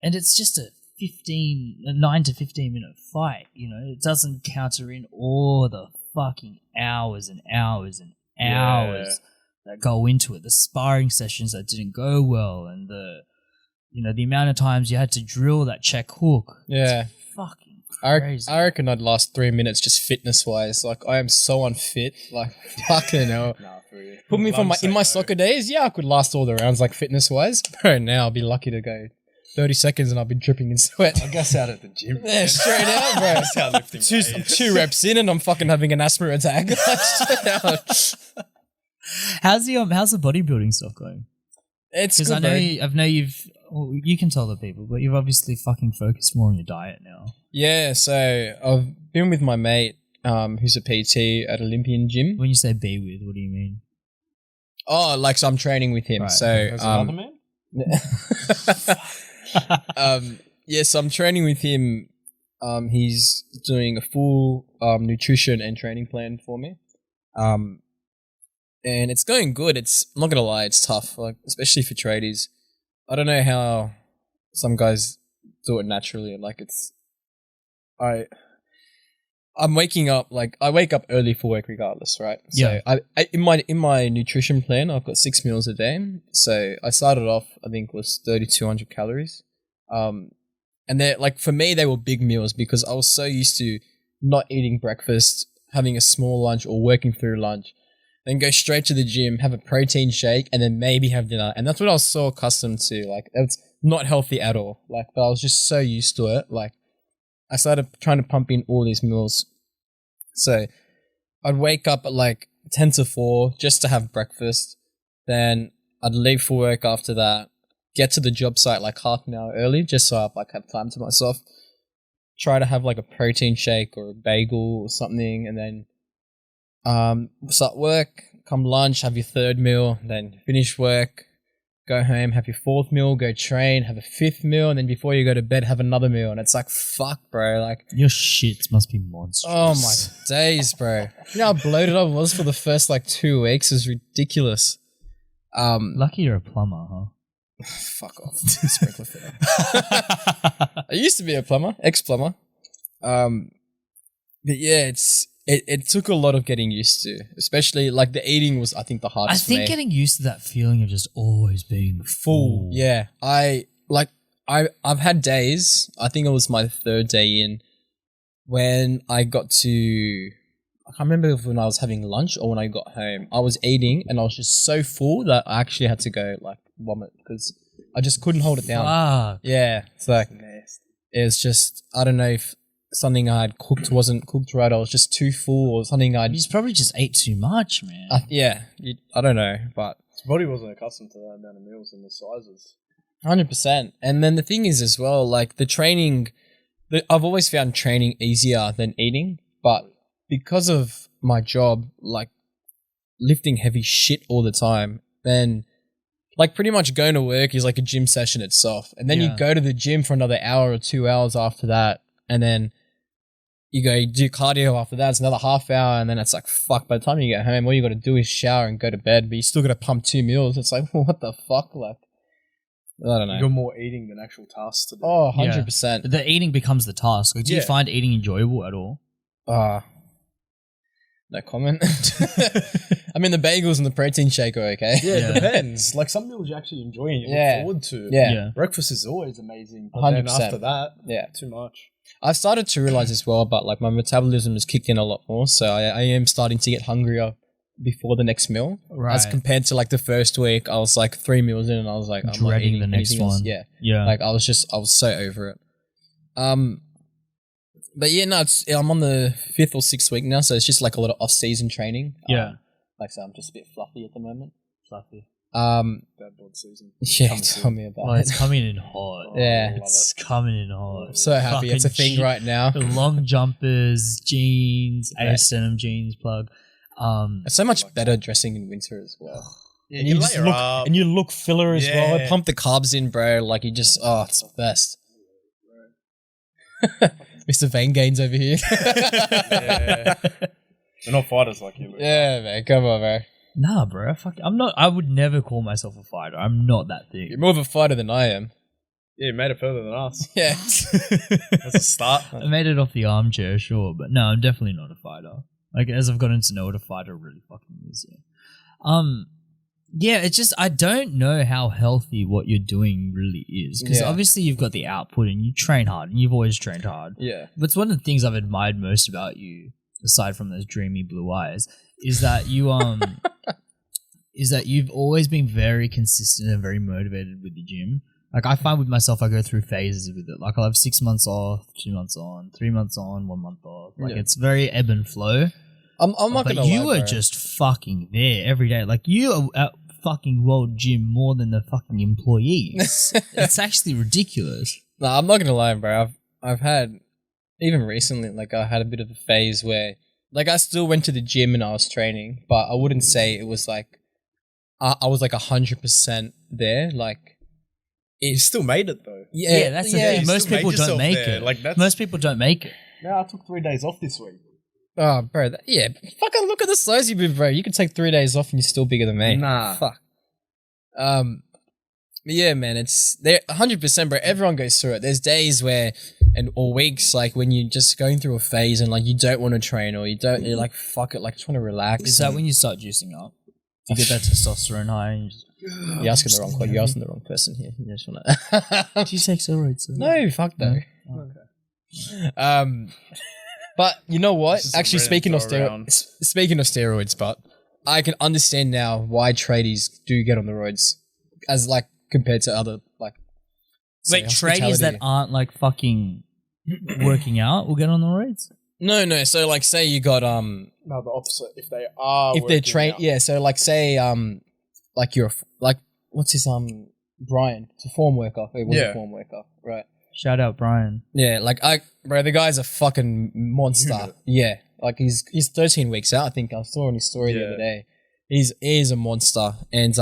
And it's just a 9 to 15 minute fight, it doesn't counter in all the fucking hours and hours and hours that go into it, the sparring sessions that didn't go well, and the amount of times you had to drill that check hook. Yeah. It's fucking I crazy. reckon I'd last 3 minutes just fitness wise. Like I am so unfit. Like fucking hell. Nah, for you. Put me Mum in say my no. soccer days, yeah, I could last all the rounds like fitness wise. Bro, now I'll be lucky to go 30 seconds and I'll be dripping in sweat. I guess out at the gym. Yeah, straight out, bro. That's how lifting I'm weights. 2 reps in and I'm fucking having an asthma attack. Straight out. How's the bodybuilding stuff going? It's Because good, I bro. know you can tell the people, but you've obviously fucking focused more on your diet now. Yeah, so I've been with my mate, who's a PT at Olympian Gym. When you say be with, what do you mean? Oh, like so I'm training with him. Right. So There's another man? so I'm training with him. He's doing a full nutrition and training plan for me. And it's going good. I'm not gonna lie, it's tough, like especially for tradies. I don't know how some guys do it naturally. Like I'm waking up, like I wake up early for work regardless, right? Yeah. So I in my nutrition plan, I've got 6 meals a day. So I started off, I think it was 3,200 calories. And they're like, for me, they were big meals because I was so used to not eating breakfast, having a small lunch or working through lunch, then go straight to the gym, have a protein shake, and then maybe have dinner. And that's what I was so accustomed to. Like, it's not healthy at all. Like, but I was just so used to it. Like, I started trying to pump in all these meals. So I'd wake up at like 10 to 4 just to have breakfast. Then I'd leave for work after that, get to the job site like half an hour early just so I have time to myself. Try to have like a protein shake or a bagel or something, and then start work, come lunch, have your 3rd meal, then finish work, go home, have your 4th meal, go train, have a 5th meal, and then before you go to bed, have another meal. And it's like, fuck, bro. Like, Your shits must be monstrous. oh my days, bro. You know how bloated I was for the first like 2 weeks? It was ridiculous. Lucky you're a plumber, huh? Fuck off. Sprinkler fitter. I used to be a plumber, ex-plumber. But yeah, it took a lot of getting used to, especially like the eating was, I think, the I hardest for think me. getting used to that feeling of just always being full. Yeah, I've had days, I think it was my 3rd day in, when I got to, I can't remember if when I was having lunch or when I got home, I was eating and I was just so full that I actually had to go like vomit because I just couldn't hold it down. Fuck. Yeah, it's like, it's just, I don't know if something I had cooked wasn't cooked right, I was just too full, or something You probably just ate too much, man. I don't know, but His body wasn't accustomed to that amount of meals and the sizes. 100%. And then the thing is as well, like the training, I've always found training easier than eating, but because of my job, like lifting heavy shit all the time, then like pretty much going to work is like a gym session itself. And then you Yeah. go to the gym for another hour or 2 hours after that. And then you go do cardio after that. It's another half hour. And then it's like, fuck, by the time you get home, all you got to do is shower and go to bed, but you still got to pump 2 meals. It's like, what the fuck? Like, I don't know. You're more eating than actual tasks to do. Oh, Yeah. 100%. The eating becomes the task. Like, do you Yeah. find eating enjoyable at all? No comment. I mean, the bagels and the protein shake are okay. Yeah, it depends. Like some meals you actually enjoy and you Yeah. look forward to. Yeah. Breakfast is always amazing. But then 100%. after that, Yeah. too much. I've started to realize as well, but like my metabolism has kicked in a lot more, so I am starting to get hungrier before the next meal. Right. As compared to like the first week, I was like 3 meals in and I was like, I'm not Dreading eating the next anything else. one. Yeah. Yeah. Like I was so over it. But yeah, no, I'm on the 5th or 6th week now, so it's just like a lot of off-season training. Yeah. Like I said, I'm just a bit fluffy at the moment. Fluffy. Bad bod season. Yeah, tell me about Well, it. it's coming in hot. Yeah. It's coming in hot. I'm so happy it's a thing right now. The long jumpers, jeans, Yeah. AS Denim jeans plug. It's so much better dressing in winter as well. Yeah, And you just layer look, up. and you look filler as well. Yeah. Pump the carbs in, bro. Like you just, it's the best. Mr. Vein Gains over here. Yeah. We're not fighters like you, Luke. Yeah, man. Come on, bro. Nah, bro. I'm not. I would never call myself a fighter. I'm not that You're thing. more of a fighter than I am. Yeah, you made it further than us. Yeah. That's a start. I made it off the armchair, sure, but no, I'm definitely not a fighter. Like as I've gotten to know what a fighter really fucking is. Yeah, it's just I don't know how healthy what you're doing really is because Yeah. obviously you've got the output and you train hard and you've always trained hard. Yeah. But it's one of the things I've admired most about you, aside from those dreamy blue eyes, is that you is that you've always been very consistent and very motivated with the gym. Like I find with myself, I go through phases with it. Like I'll have 6 months off, 2 months on, 3 months on, 1 month off. Like Yeah. it's very ebb and flow. I'm not But gonna you lie, are bro. just fucking there every day. Like you are at fucking World Gym more than the fucking employees. It's actually ridiculous. No, I'm not gonna lie, bro. I've had even recently, like I had a bit of a phase where, like, I still went to the gym and I was training, but I wouldn't say it was like I was like 100% there. Like, You still made it though. Yeah, that's the thing. you Most still people made don't yourself make there. it. Like that's. Most people don't make it. No, I took 3 days off this week. Oh, bro. Yeah, fucking look at the size you've been, bro. You could take 3 days off and you're still bigger than me. Nah. Fuck. But yeah, man, it's there 100%, bro. Everyone goes through it. There's days where, or weeks, like when you're just going through a phase and like you don't want to train or you're like, fuck it, like just want to relax. Is that when you start juicing up? You get that testosterone high and you just, You're asking the wrong question. You're asking the wrong person here. You just want to. do you take steroids? No, fuck no. But you know what? This is a Actually, random throw around. speaking of steroids, but I can understand now why tradies do get on the roads, as like compared to other like. say, Wait, tradies that hospitality. aren't like fucking working out will get on the roads? No. So like, say you got No, the opposite. If they are. if they're working trained, out. yeah. So like, say like you're like what's his Brian? It's a form worker. He was Yeah. a form worker, right? Shout out Brian. Yeah, like bro, the guy's a fucking monster. Unit. Yeah, like he's 13 weeks out. I think I saw on his story the Yeah. other day. He's a monster, and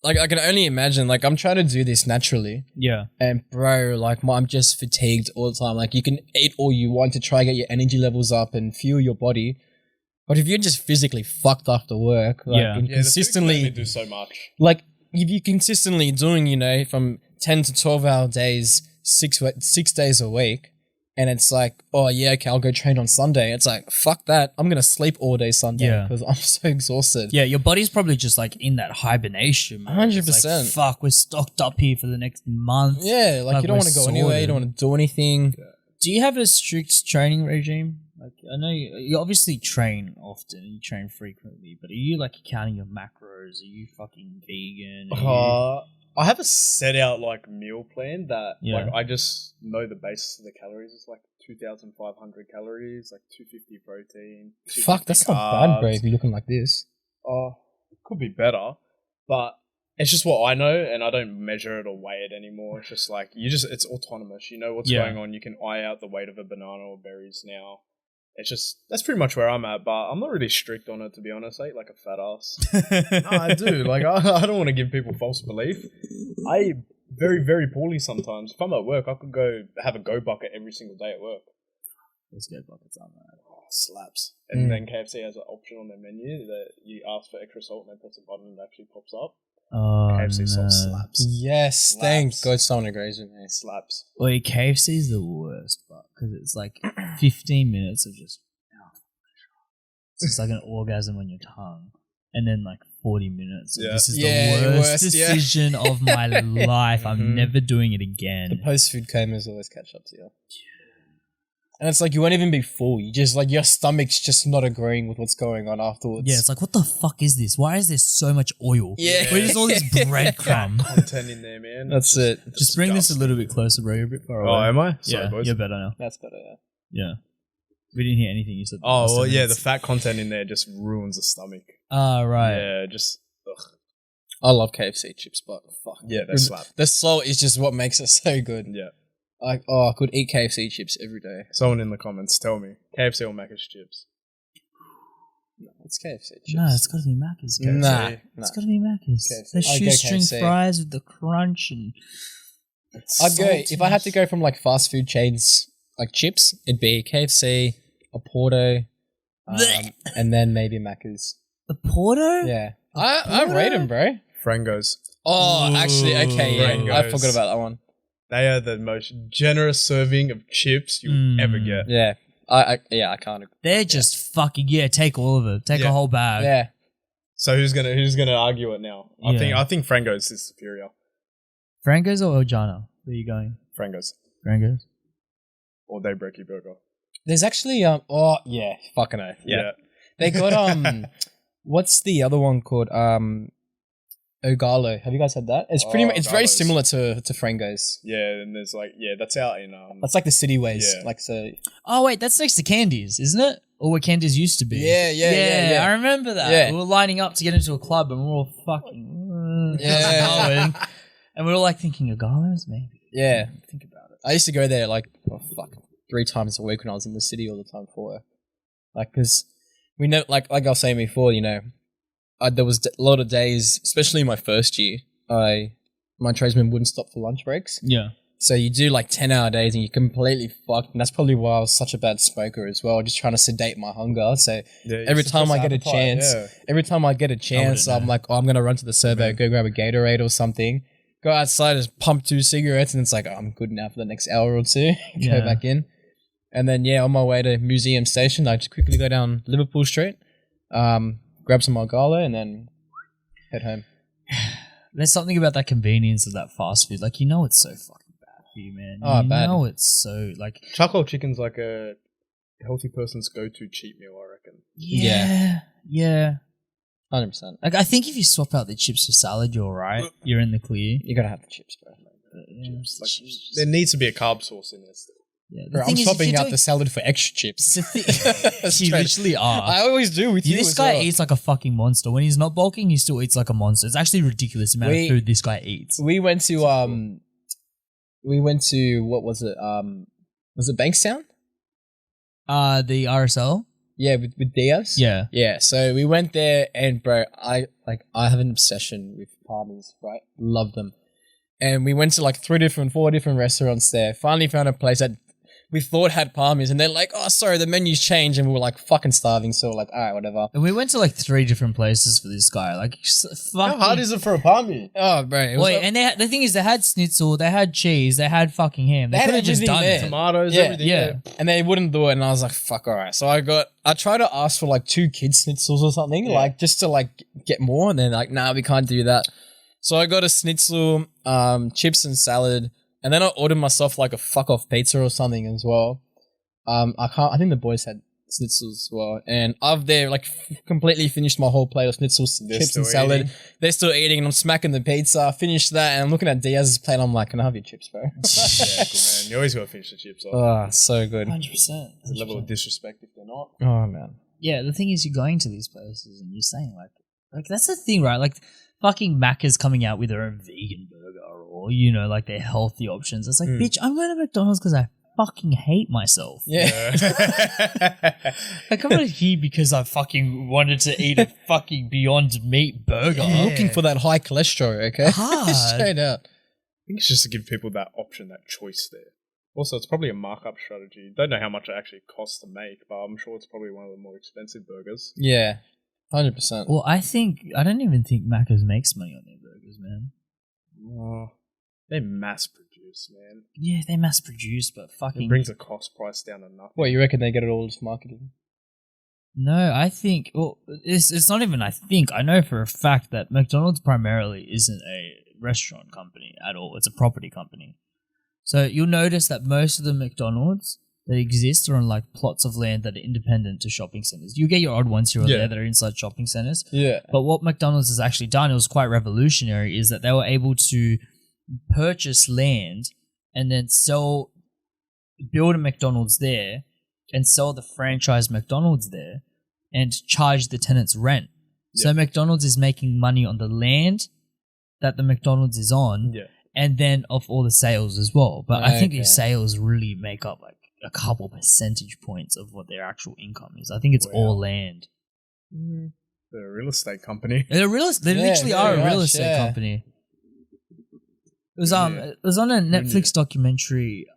like I can only imagine. Like I'm trying to do this naturally, Yeah. and bro, like I'm just fatigued all the time. Like you can eat all you want to try to get your energy levels up and fuel your body, but if you're just physically fucked after work, like Yeah. and Yeah, the food can consistently only do so much. like if you consistently doing, from 10 to 12 hour days, 6 days a week, and it's like, oh yeah, okay, I'll go train on Sunday. It's like, fuck that. I'm going to sleep all day Sunday Yeah. because I'm so exhausted. Yeah, your body's probably just like in that hibernation. mode. 100%. It's like, fuck, we're stocked up here for the next month. Yeah, like you don't we're want to go anywhere. You don't want to do anything. Do you have a strict training regime? Like, I know you obviously train often, you train frequently, but are you like counting your macros? Are you fucking vegan? Are I have a set out like meal plan that Yeah. like I just know the basis of the calories. It's like 2,500 calories, like 250 protein. Fuck, 250 that's not bad, bro, carbs. if you're looking like this. Could be better, but it's just what I know, and I don't measure it or weigh it anymore. It's just like it's autonomous. You know what's Yeah. going on. You can eye out the weight of a banana or berries now. It's just that's pretty much where I'm at, but I'm not really strict on it, to be honest. I eat like a fat ass. No, I do. Like I don't want to give people false belief. I eat very, very poorly sometimes. If I'm at work, I could go have a go bucket every single day at work. Let's go buckets on that. Slaps. And then KFC has an option on their menu that you ask for extra salt and they press a button and it actually pops up. Oh, KFC salt slaps. Yes, thank Slaps. God someone agrees with me. Slaps. Wait, KFC's the worst, but because it's like 15 minutes of just So it's like an orgasm on your tongue. And then like 40 minutes. Yeah. This is Yeah, the worst worst, yeah. decision of my life. I'm never doing it The again. post-food comas always catch up to you. And it's like you won't even be full. You just like your stomach's just not agreeing with what's going on afterwards. Yeah, it's like, what the fuck is this? Why is there so much oil? Yeah. Where is all this breadcrumb? Content in there, man. That's it. Just bring this a little bit closer, bro. You're a bit far away. Oh, am I? Sorry, Yeah, boys. you're better now. That's better. Yeah. Yeah. We didn't hear anything you said. the Oh, last well, 10 yeah, the minutes. fat content in there just ruins the stomach. Ah, right. Yeah, just, ugh. I love KFC chips, but fuck. Yeah, they slap. The salt is just what makes it so good. Yeah. I could eat KFC chips every day. Someone in the comments, tell me. KFC or Macca's chips? No, it's KFC chips. No, it's got to be Macca's. Nah. It's got to be Macca's. KFC. The I'd go shoestring KFC. fries with the crunch and. I'd go if I had to go from like fast food chains like chips. It'd be KFC, a Porto, and then maybe Macca's. The Porto? Yeah, I rate them, bro. Frangos. Oh, actually, okay, yeah, I Frangos. forgot about that one. They are the most generous serving of chips you'll ever get. Yeah, I can't. They're just fucking take all of it. Take a Yeah. whole bag. Yeah, So who's gonna argue it now? Yeah. I think Frangos is superior. Franco's or Ojana? Where are you going? Frangos Franco's. or Daybreaky Burger. there's actually fucking oath. Yeah. They got what's the other one called Ogalo? Have you guys had that? It's pretty much. It's very Ogalo's. similar to Frango's. Yeah, and there's that's out in That's like the city ways. Yeah. Like so. Oh wait, that's next to Candies, isn't it? Or where Candies used to be. Yeah. I remember that. Yeah. We were lining up to get into a club, and we were all fucking Yeah. going, and we were like thinking, "Ogalo's maybe." Yeah. Think about it. I used to go there like 3 times a week when I was in the city all the time for work. Like, because we know, like I was saying before, there was a lot of days, especially in my first year, my tradesman wouldn't stop for lunch breaks. Yeah. So you do like 10-hour days and you're completely fucked. And that's probably why I was such a bad smoker as well, just trying to sedate my hunger. So every time I get a chance, I'm like, I'm going to run to the servo, go grab a Gatorade or something, go outside, just pump 2 cigarettes, and it's like, I'm good now for the next hour or two, go back in. And then, on my way to Museum Station, I just quickly go down Liverpool Street, grab some Margalo, and then head home. There's something about that convenience of that fast food. Like, it's so fucking bad for you, man. Oh, you bad. know it's so, like... Charcoal chicken's like a healthy person's go-to cheat meal, I reckon. Yeah. 100%. Like, I think if you swap out the chips for salad, you're right. You're in the clear. You gotta have the chips, bro. Like, there needs to be a carb source in this. Yeah, the Bro, I'm thing is, if swapping you're out doing- the salad for extra chips. You Straight. literally are. I always do with you. This as guy well. eats like a fucking monster. When he's not bulking, he still eats like a monster. It's actually ridiculous the amount of food this guy eats. We went to what was it? Was it Bankstown? The RSL? Yeah, with Diaz. Yeah. Yeah. So we went there, and bro, I have an obsession with palmies, right? Love them. And we went to like 4 different restaurants there. Finally found a place that we thought had palmies, and they're like, "Oh, sorry, the menu's changed," and we were like fucking starving. So we're like, all right, whatever. And we went to like 3 different places for this guy. Like, How hard is it for a palmy? Oh, bro. It was Wait, and the thing is, they had schnitzel, they had cheese, they had fucking ham. They They had could have just everything done there. it. Tomatoes, Yeah, everything. Yeah. and they wouldn't do it, and I was like, "Fuck, all right." So I tried to ask for like 2 kids schnitzels or something, like just to like get more, and then like, nah, we can't do that. So I got a schnitzel, chips and salad, and then I ordered myself like a fuck off pizza or something as well. I think the boys had schnitzels as well, and I've completely finished my whole plate of schnitzels, chips and still salad. eating. They're still eating, and I'm smacking the pizza. I finished that, and I'm looking at Diaz's plate. I'm like, "Can I have your chips, bro?" Yeah, good man. You always gotta finish the chips off. Oh, so good. 100%. There's a level of disrespect if they're not. Oh man. Yeah, the thing is, you're going to these places and you're saying like that's the thing, right? Like, fucking Macca's coming out with their own vegan burger or like their healthy options. It's like, bitch, I'm going to McDonald's because I fucking hate myself. Yeah. Like, I'm not here because I fucking wanted to eat a fucking Beyond Meat burger. I'm looking for that high cholesterol, okay? Hard. Straight out. I think it's just to give people that option, that choice there. Also, it's probably a markup strategy. Don't know how much it actually costs to make, but I'm sure it's probably one of the more expensive burgers. Yeah. 100%. Well, I don't even think Macca's makes money on their burgers, man. Oh, they're mass produced, man. Yeah, they mass produce, but fucking It brings the cost price down to nothing. What, you reckon they get it all as marketing? No, I think. Well, it's not even. I think I know for a fact that McDonald's primarily isn't a restaurant company at all. It's a property company. So you'll notice that most of the McDonald's that exist are on like plots of land that are independent to shopping centers. You get your odd ones here or there that are inside shopping centers. Yeah. But what McDonald's has actually done, it was quite revolutionary, is that they were able to purchase land and then build a McDonald's there and sell the franchise McDonald's there and charge the tenants rent. So McDonald's is making money on the land that the McDonald's is on and then off all the sales as well. But I think these sales really make up like a couple percentage points of what their actual income is. I think it's all land. They're a real estate company. They literally are a real estate company. It was on a Netflix documentary.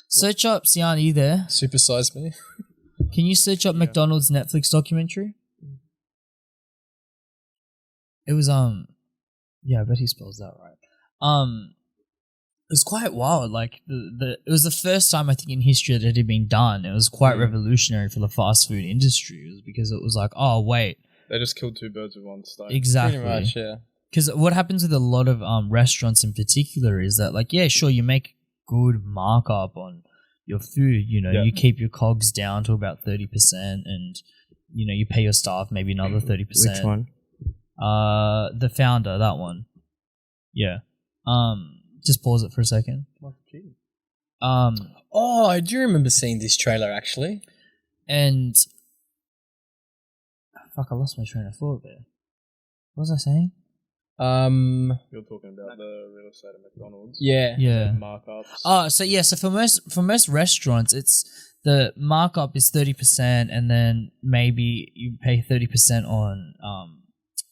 Search up Sian, are you there? Supersize Me. Can you search up McDonald's Netflix documentary? It was yeah, I bet he spells that right. It was quite wild. Like it was the first time I think in history that it had been done. It was quite revolutionary for the fast food industry. It was because it was like, oh wait, they just killed two birds with one stone. Exactly. Pretty much, yeah. Because what happens with a lot of restaurants in particular is that, like, yeah, sure, you make good markup on your food. You know, you keep your cogs down to about 30%, and you know, you pay your staff maybe another 30%. Which one? The founder, that one. Yeah. Just pause it for a second. Oh, I do remember seeing this trailer actually. And fuck, I lost my train of thought there. What was I saying? You're talking about the real estate at McDonald's. Yeah. Markups. Oh, so for most restaurants, it's the markup is 30%, and then maybe you pay 30% on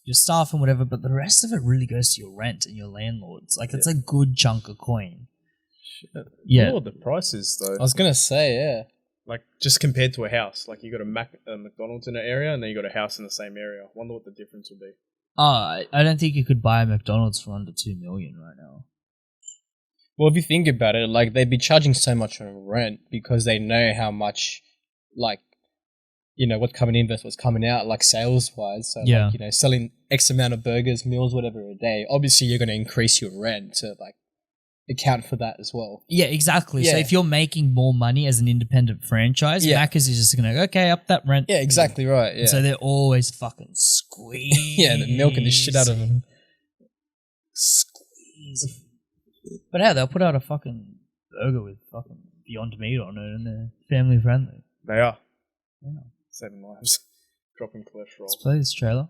your staff and whatever, but the rest of it really goes to your rent and your landlords. Like, it's a good chunk of coin. Shit. Yeah. I wonder what the price is though. I was gonna say, yeah. Like, just compared to a house, like you got a McDonald's in an area and then you got a house in the same area. I wonder what the difference would be. I don't think you could buy a McDonald's for under 2 million right now. Well, if you think about it, like, they'd be charging so much on rent because they know how much, like, you know, what's coming in versus what's coming out, like, sales-wise. So, like, you know, selling X amount of burgers, meals, whatever a day, obviously you're going to increase your rent to, like, account for that as well. Yeah, exactly. Yeah. So if you're making more money as an independent franchise, Macca's is just going to go, okay, up that rent. Yeah, exactly right. Yeah. So they're always fucking squeezing. Yeah, they're milking the shit out of them. Squeeze. But hey, they'll put out a fucking burger with fucking Beyond Meat on it, and they're family friendly. They are. Yeah. Saving lives. Dropping cholesterol. Let's play this trailer.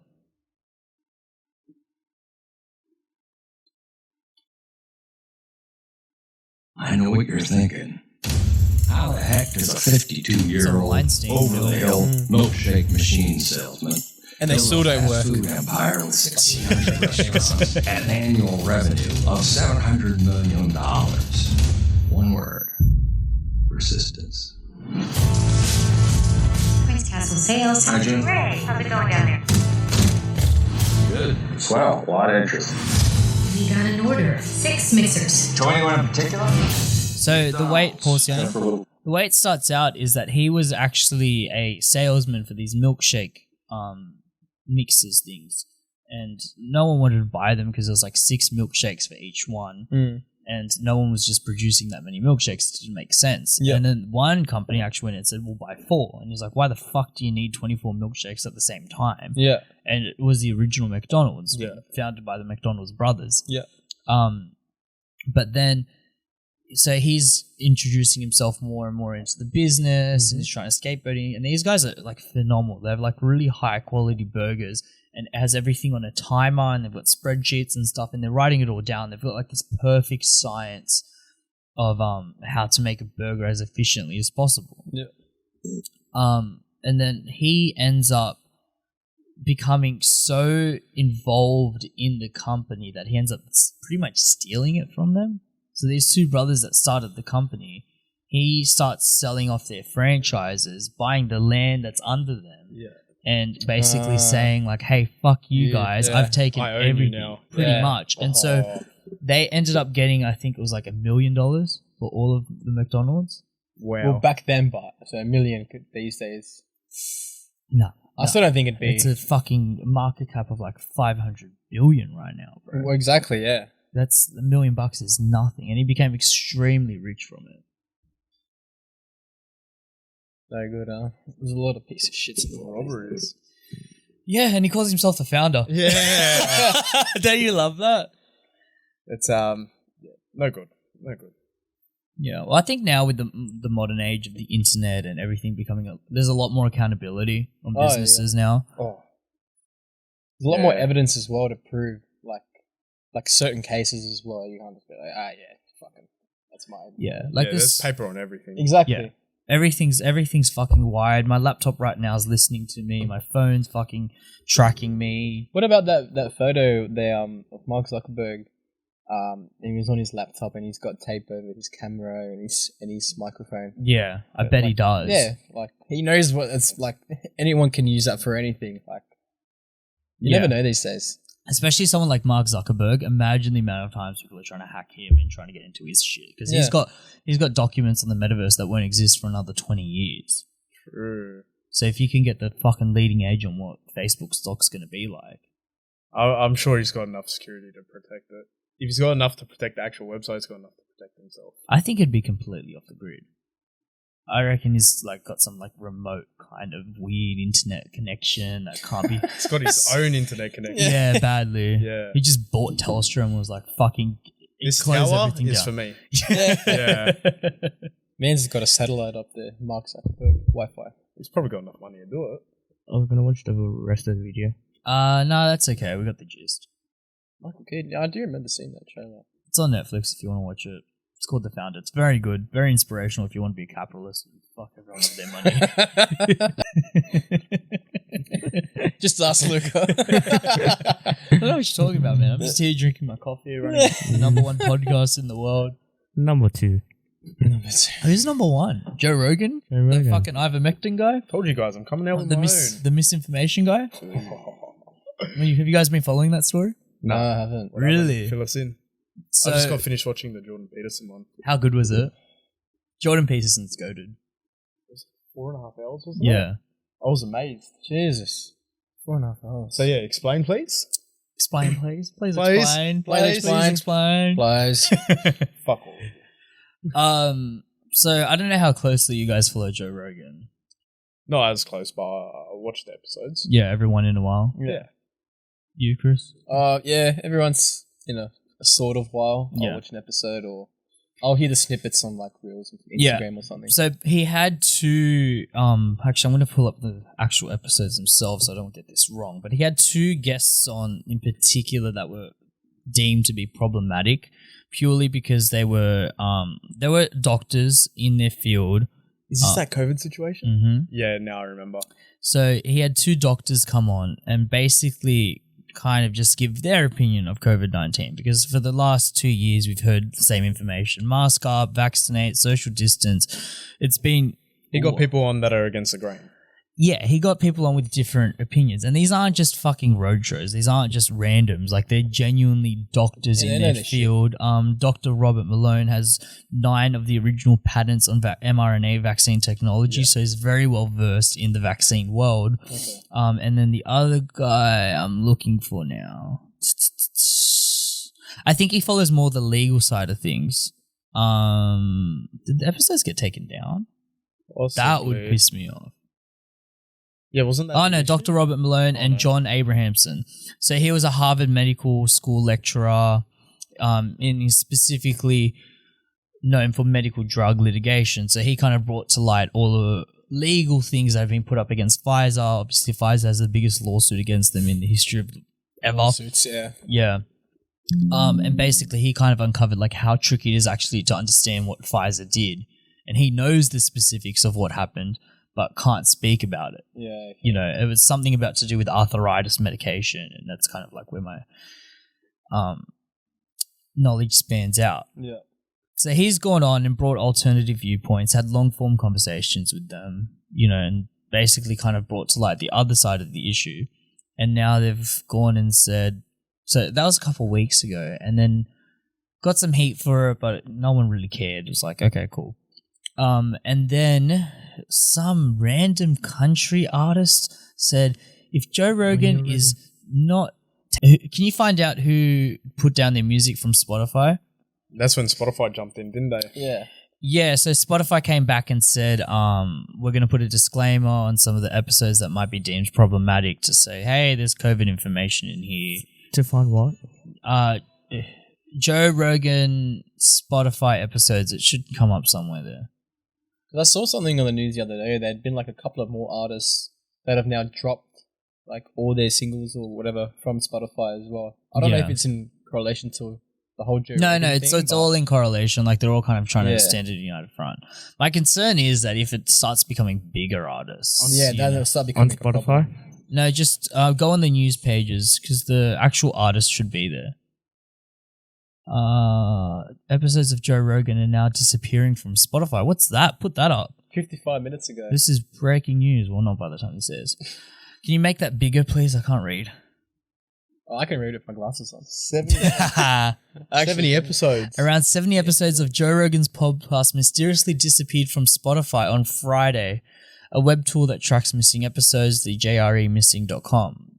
I know what you're thinking. How the heck does a 52-year-old over-the-hill milkshake machine salesman And they still don't work. food empire with 1,600 restaurants and an annual revenue of $700 million? One word. Persistence. Prince Castle Sales. Hi, Jim. Ray, how's it going down there? Good. Swell. A lot of interest. We got an order of 6 mixers. To anyone in particular? So the way the way it starts out is that he was actually a salesman for these milkshake mixers things, and no one wanted to buy them because there was like 6 milkshakes for each one, and no one was just producing that many milkshakes. It didn't make sense. Yeah. And then one company actually went and said, "We'll buy 4," and he's like, "Why the fuck do you need 24 milkshakes at the same time?" Yeah. And it was the original McDonald's, founded by the McDonald's brothers. Yeah. But then, so he's introducing himself more and more into the business, and he's trying to skateboarding. And these guys are like phenomenal. They have like really high quality burgers, and it has everything on a timer, and they've got spreadsheets and stuff, and they're writing it all down. They've got like this perfect science of how to make a burger as efficiently as possible. Yeah. And then he ends up becoming so involved in the company that he ends up pretty much stealing it from them. So these 2 brothers that started the company, he starts selling off their franchises, buying the land that's under them, and basically saying like, "Hey, fuck you guys! I've taken I own you everything, now." pretty much." And so they ended up getting, I think it was like $1 million for all of the McDonald's. Wow. Well, back then, but so $1 million these days. No. I still don't think it'd be. It's a fucking market cap of like 500 billion right now, bro. Well, exactly, yeah. That's $1 million is nothing, and he became extremely rich from it. No good, There's a lot of piece of shits in the world. Robberies. Yeah, and he calls himself the founder. Yeah. Don't you love that? It's no good. No good. Yeah, well, I think now with the modern age of the internet and everything becoming there's a lot more accountability on businesses now. Oh. There's a lot more evidence as well to prove like certain cases as well. You can't just be like, fucking, that's mine. Yeah, like there's this. paper on everything. Exactly. Yeah. Everything's fucking wired. My laptop right now is listening to me. My phone's fucking tracking me. What about that photo there of Mark Zuckerberg? And he was on his laptop and he's got tape over his camera and his microphone. Yeah, I bet he does. Yeah, like he knows what it's like. Anyone can use that for anything. Like you never know these days. Especially someone like Mark Zuckerberg. Imagine the amount of times people are trying to hack him and trying to get into his shit because he's got documents on the metaverse that won't exist for another 20 years. True. So if you can get the fucking leading edge on what Facebook stock's going to be like, I'm sure he's got enough security to protect it. If he's got enough to protect the actual website, he's got enough to protect himself. I think it'd be completely off the grid. I reckon he's like got some like remote kind of weird internet connection that can't be. He's got his own internet connection. Yeah, badly. Yeah. He just bought Telstra and was like, fucking This close tower everything is down. for me. Yeah. Man's got a satellite up there. Mark Zuckerberg Wi-Fi. He's probably got enough money to do it. I was gonna watch the rest of the video. No, that's okay. We got the gist. Michael Keaton. I do remember seeing that trailer. It's on Netflix if you want to watch it. It's called The Founder. It's very good, very inspirational if you want to be a capitalist and fuck everyone with their money. Just us, Luca. I don't know what you're talking about, man. I'm just here drinking my coffee, running the number one podcast in the world. Number 2. Who's number 1? Joe Rogan? Joe Rogan. The fucking ivermectin guy? Told you guys, I'm coming out with The my own. the misinformation guy? Have you guys been following that story? No, I haven't. Really? Fill us in. So, I just got finished watching the Jordan Peterson one. how good was it? Jordan Peterson's goated. 4.5 hours, wasn't it? Yeah. I was amazed. Jesus. 4.5 hours. So yeah, explain please. Explain, please. Please Please. explain. Please explain. Lies. Fuck all. So I don't know how closely you guys follow Joe Rogan. Not as close, but I watched the episodes. Yeah, every one in a while. Yeah. You, Chris? Yeah, everyone's in a sort of while. I'll watch an episode or I'll hear the snippets on like Reels and Instagram or something. So he had two. Actually, I'm going to pull up the actual episodes themselves so I don't get this wrong. But he had 2 guests on in particular that were deemed to be problematic, purely because they were doctors in their field. Is this that COVID situation? Mm-hmm. Yeah, now I remember. So he had 2 doctors come on and basically kind of just give their opinion of COVID-19, because for the last 2 years we've heard the same information: mask up, vaccinate, social distance. It's been... He got people on that are against the grain. Yeah, he got people on with different opinions. And these aren't just fucking roadshows. These aren't just randoms. Like, they're genuinely doctors in their field. Dr. Robert Malone has 9 of the original patents on mRNA vaccine technology, so he's very well versed in the vaccine world. Okay. And then the other guy I'm looking for now, I think he follows more the legal side of things. Did the episodes get taken down? Possibly. That would piss me off. Yeah, wasn't that? Oh, no, Dr. Robert Malone and John Abrahamson. So he was a Harvard Medical School lecturer, and he's specifically known for medical drug litigation. So he kind of brought to light all the legal things that have been put up against Pfizer. Obviously, Pfizer has the biggest lawsuit against them in the history of ever. Lawsuits, yeah. Yeah. And basically, he kind of uncovered like how tricky it is actually to understand what Pfizer did. And he knows the specifics of what happened, but can't speak about it. Yeah. Okay. You know, it was something about to do with arthritis medication, and that's kind of like where my knowledge spans out. Yeah. So he's gone on and brought alternative viewpoints, had long-form conversations with them, you know, and basically kind of brought to light the other side of the issue. And now they've gone and said, so that was a couple of weeks ago, and then got some heat for it, but no one really cared. It was like, okay, cool. And then some random country artist said, if Joe Rogan is not... Can you find out who put down their music from Spotify? That's when Spotify jumped in, didn't they? Yeah. Yeah, so Spotify came back and said, we're going to put a disclaimer on some of the episodes that might be deemed problematic to say, hey, there's COVID information in here. To find what? Joe Rogan Spotify episodes. It should come up somewhere there. 'Cause I saw something on the news the other day. There'd been like a couple of more artists that have now dropped like all their singles or whatever from Spotify as well. I don't know if it's in correlation to the whole Joe Rogan it's thing, it's all in correlation. Like they're all kind of trying to Yeah. stand at a united front. My concern is that if it starts becoming bigger artists, Yeah, you that'll know. start On becoming a problem. Spotify? No, just go on the news pages because the actual artist should be there. Episodes of Joe Rogan are now disappearing from Spotify. What's that? Put that up. 55 minutes ago. This is breaking news. Well, not by the time this says. Can you make that bigger, please? I can't read. Oh, I can read it with my glasses on. 70 episodes. Around 70 episodes of Joe Rogan's podcast mysteriously disappeared from Spotify on Friday, a web tool that tracks missing episodes, the jremissing.com.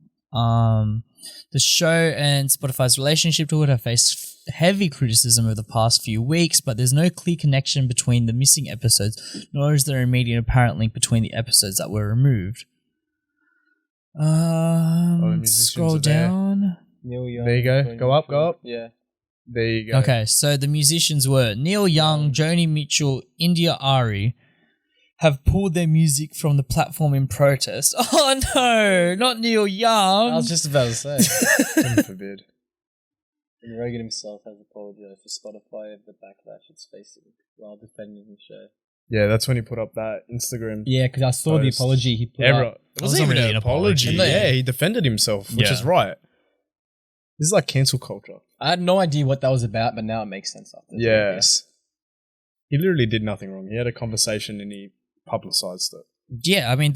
The show and Spotify's relationship to it have faced heavy criticism over the past few weeks, but there's no clear connection between the missing episodes, nor is there an immediate apparent link between the episodes that were removed. musicians Scroll are there. down. Neil Young. There you go. Tony Go up, Mitchell. go up. Yeah. There you go. Okay, so the musicians were Neil Young, Joni Mitchell, India Ari, have pulled their music from the platform in protest. Oh no, not Neil Young. I was just about to say. Heaven forbid. And Rogan himself has apologized for Spotify of the backlash it's facing while defending the show. Yeah, that's when he put up that Instagram. Yeah, because I saw the Post. apology he put Everyone, up. it wasn't even an apology. Yeah, he defended himself, which Yeah. is right. This is like cancel culture. I had no idea what that was about, but now it makes sense after. Yes. He literally did nothing wrong. He had a conversation and he publicized it. Yeah, I mean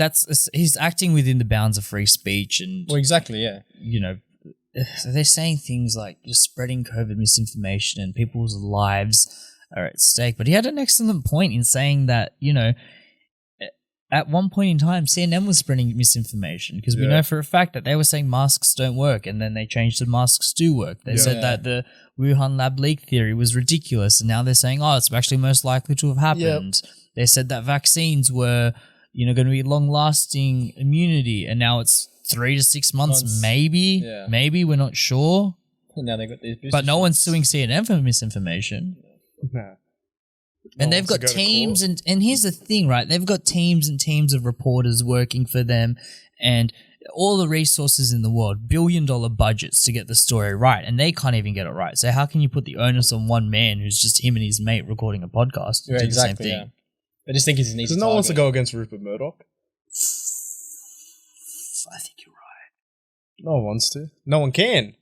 he's acting within the bounds of free speech, and Well, exactly, yeah. you know, they're saying things like you're spreading COVID misinformation and people's lives are at stake. But he had an excellent point in saying that, you know, at one point in time, CNN was spreading misinformation because we Yeah. know for a fact that they were saying masks don't work, and then they changed to masks do work. They said that the Wuhan lab leak theory was ridiculous, and now they're saying, oh, it's actually most likely to have happened. They said that vaccines were, you know, going to be long-lasting immunity, and now it's 3 to 6 months, maybe. Yeah. Maybe, we're not sure. And now they got these. But no one's suing CNN for misinformation. Nah. And No they've one wants to got go to teams, court. and here's the thing, right? They've got teams and teams of reporters working for them, and all the resources in the world, billion-dollar budgets to get the story right, and they can't even get it right. So how can you put the onus on one man who's just him and his mate recording a podcast? to Yeah, do exactly. the same Yeah. thing? I just think he's an easy Because no one wants to target. go against Rupert Murdoch. I think you're right. No one wants to. No one can.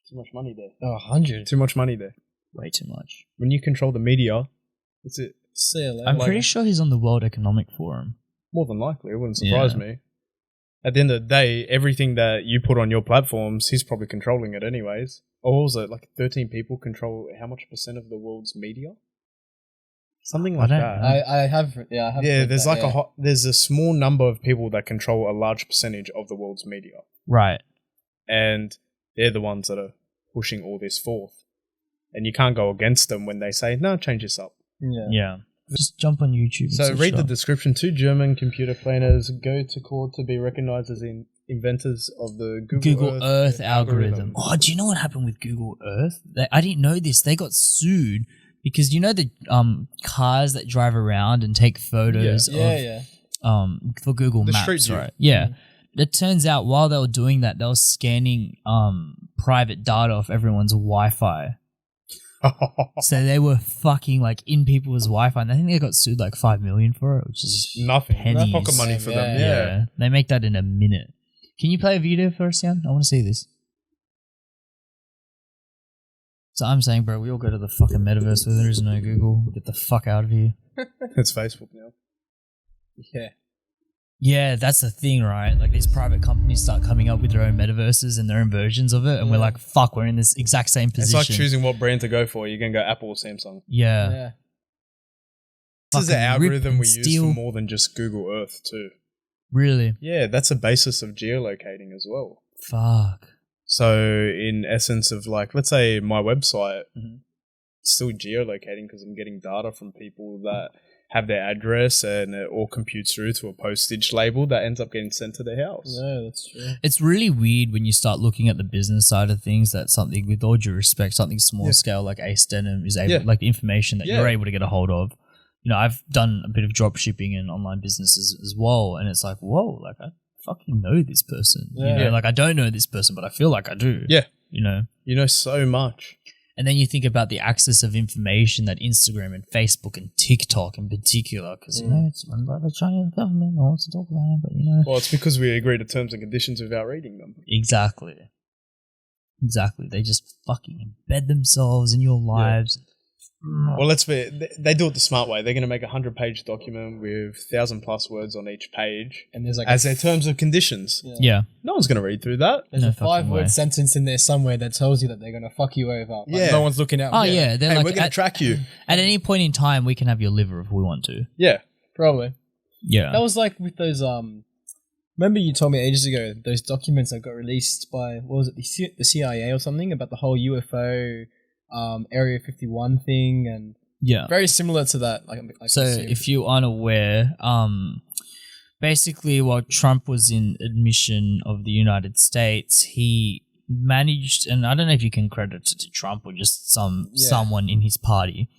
Too much money there. Oh, 100. Too much money there. Way too much. When you control the media, that's it. See you later. I'm pretty sure he's on the World Economic Forum. More than likely. It wouldn't surprise me. At the end of the day, everything that you put on your platforms, he's probably controlling it anyways. Or what was it? Like 13 people control how much % of the world's media? Something like don't that. know. I have. Yeah, I have. Yeah, heard there's that, like there's a small number of people that control a large percentage of the world's media, Right. and they're the ones that are pushing all this forth. And you can't go against them when they say, "No, change this up." Yeah. Just jump on YouTube. and So search read it the up. description. 2 German computer planners go to court to be recognized as inventors of the Google Earth algorithm. Oh, do you know what happened with Google Earth? I didn't know this. They got sued because you know the cars that drive around and take photos Yeah. for Google The Maps, Street View. right? Yeah. It turns out while they were doing that, they were scanning private data off everyone's Wi-Fi. So they were fucking like in people's Wi-Fi, and I think they got sued like $5 million for it, which is Nothing. pennies. Pocket money for them. Yeah. Yeah. They make that in a minute. Can you play a video for us, Jan? I want to see this. So I'm saying, bro, we all go to the fucking metaverse where there is no Google. Get the fuck out of here. It's Facebook now. Yeah. Yeah, that's the thing, right? Like these private companies start coming up with their own metaverses and their own versions of it, and we're like, fuck, we're in this exact same It's position. like choosing what brand to go for. You're going to go Apple or Samsung. Yeah. Yeah. This is an fucking rip algorithm and we use steal. for more than just Google Earth too. Really? Yeah, that's a basis of geolocating as well. Fuck. So in essence of like, let's say my website, it's still geolocating because I'm getting data from people that have their address and it all computes through to a postage label that ends up getting sent to their house. Yeah, that's true. It's really weird when you start looking at the business side of things that something, with all due respect, something small scale like Ace Denim is able, like the information that you're able to get a hold of. You know, I've done a bit of drop shipping and online businesses as well, and it's like, whoa, like I fucking know this person. You know, like I don't know this person, but I feel like I do. Yeah. You know? You know so much. And then you think about the access of information that Instagram and Facebook and TikTok in particular, because, you know, it's run by the Chinese government. No one wants to talk about it, but, you know. Well, it's because we agree to terms and conditions without reading them. Exactly. They just fucking embed themselves in your lives. Well, they do it the smart way. They're going to make a 100-page document with 1,000+ words on each page, And there's like as their terms of conditions. Yeah. No one's going to read through that. there's No a fucking way. 5-word sentence in there somewhere that tells you that they're gonna fuck you over. Like, Yeah. no one's looking out. Oh, yeah. They're Hey, like, we're going to track you. at any point in time, we can have your liver if we want to. Yeah. Probably. Yeah. That was like with those remember you told me ages ago those documents that got released by what was it, the CIA or something, about the whole UFO Area 51 thing, and Yeah. very similar to that. Like So if you aren't aware, basically while Trump was in admission of the United States, he managed, and I don't know if you can credit it to Trump or just someone in his party,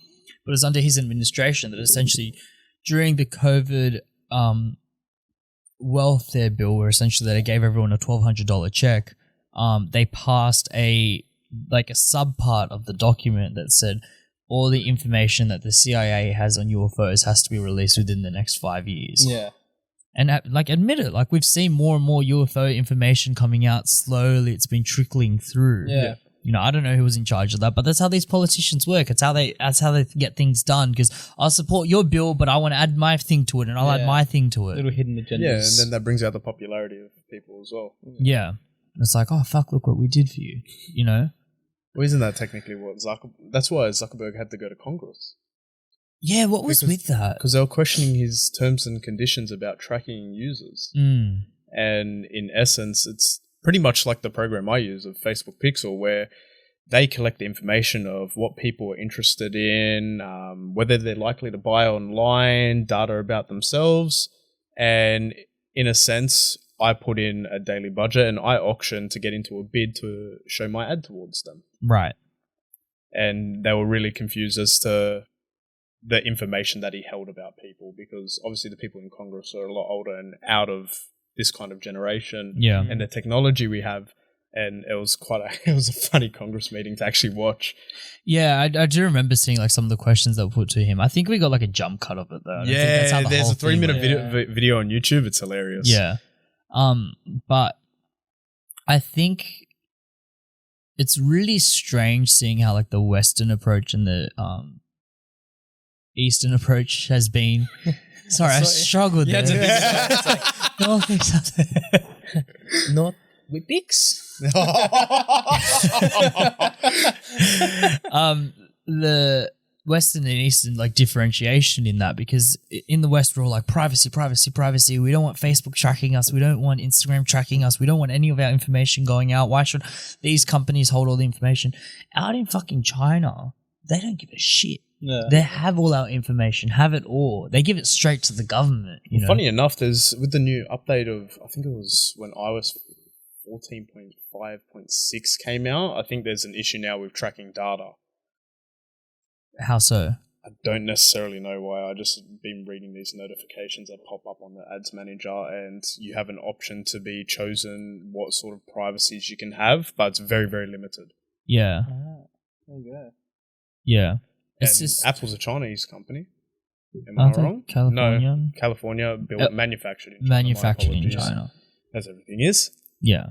but it's under his administration that essentially during the COVID welfare bill, where essentially they gave everyone a $1,200 check, they passed a subpart of the document that said all the information that the CIA has on UFOs has to be released within the next 5 years. yeah. And admit it, like we've seen more and more UFO information coming out slowly. It's been trickling through. Yeah. You know, I don't know who was in charge of that, but that's how these politicians work. That's how they get things done. Because I'll support your bill, but I want to add my thing to it, and I'll add my thing to it. Little hidden agendas. Yeah, and then that brings out the popularity of people as well. Yeah, it's like, oh fuck, look what we did for you. You know. Well, isn't that technically what that's why Zuckerberg had to go to Congress? Yeah, what was with that? Because they were questioning his terms and conditions about tracking users. Mm. And in essence, it's pretty much like the program I use of Facebook Pixel, where they collect the information of what people are interested in, whether they're likely to buy online, data about themselves. And in a sense, I put in a daily budget and I auction to get into a bid to show my ad towards them. Right. And they were really confused as to the information that he held about people, because obviously the people in Congress are a lot older and out of this kind of generation. Yeah. And the technology we have. And it was it was a funny Congress meeting to actually watch. Yeah, I do remember seeing like some of the questions that were put to him. I think we got like a jump cut of it though. Yeah, there's a 3-minute video on YouTube. It's hilarious. Yeah. But I think it's really strange seeing how like the Western approach and the Eastern approach has been. Sorry, I struggled there. Not Whippix? The Western and Eastern like differentiation in that, because in the West we're all like privacy. We don't want Facebook tracking us. We don't want Instagram tracking us. We don't want any of our information going out. Why should these companies hold all the information? Out in fucking China, they don't give a shit. Yeah. They have all our information, have it all. They give it straight to the government. You know? Funny enough, there's with the new update of, I think it was when iOS 14.5.6 came out, I think there's an issue now with tracking data. How so? I don't necessarily know why. I just been reading these notifications that pop up on the ads manager, and you have an option to be chosen what sort of privacies you can have, but it's very, very limited. Yeah. There you go. Yeah. And Apple's a Chinese company. Am I wrong? California? No, California manufactured in China. Manufactured in China. As everything is. Yeah.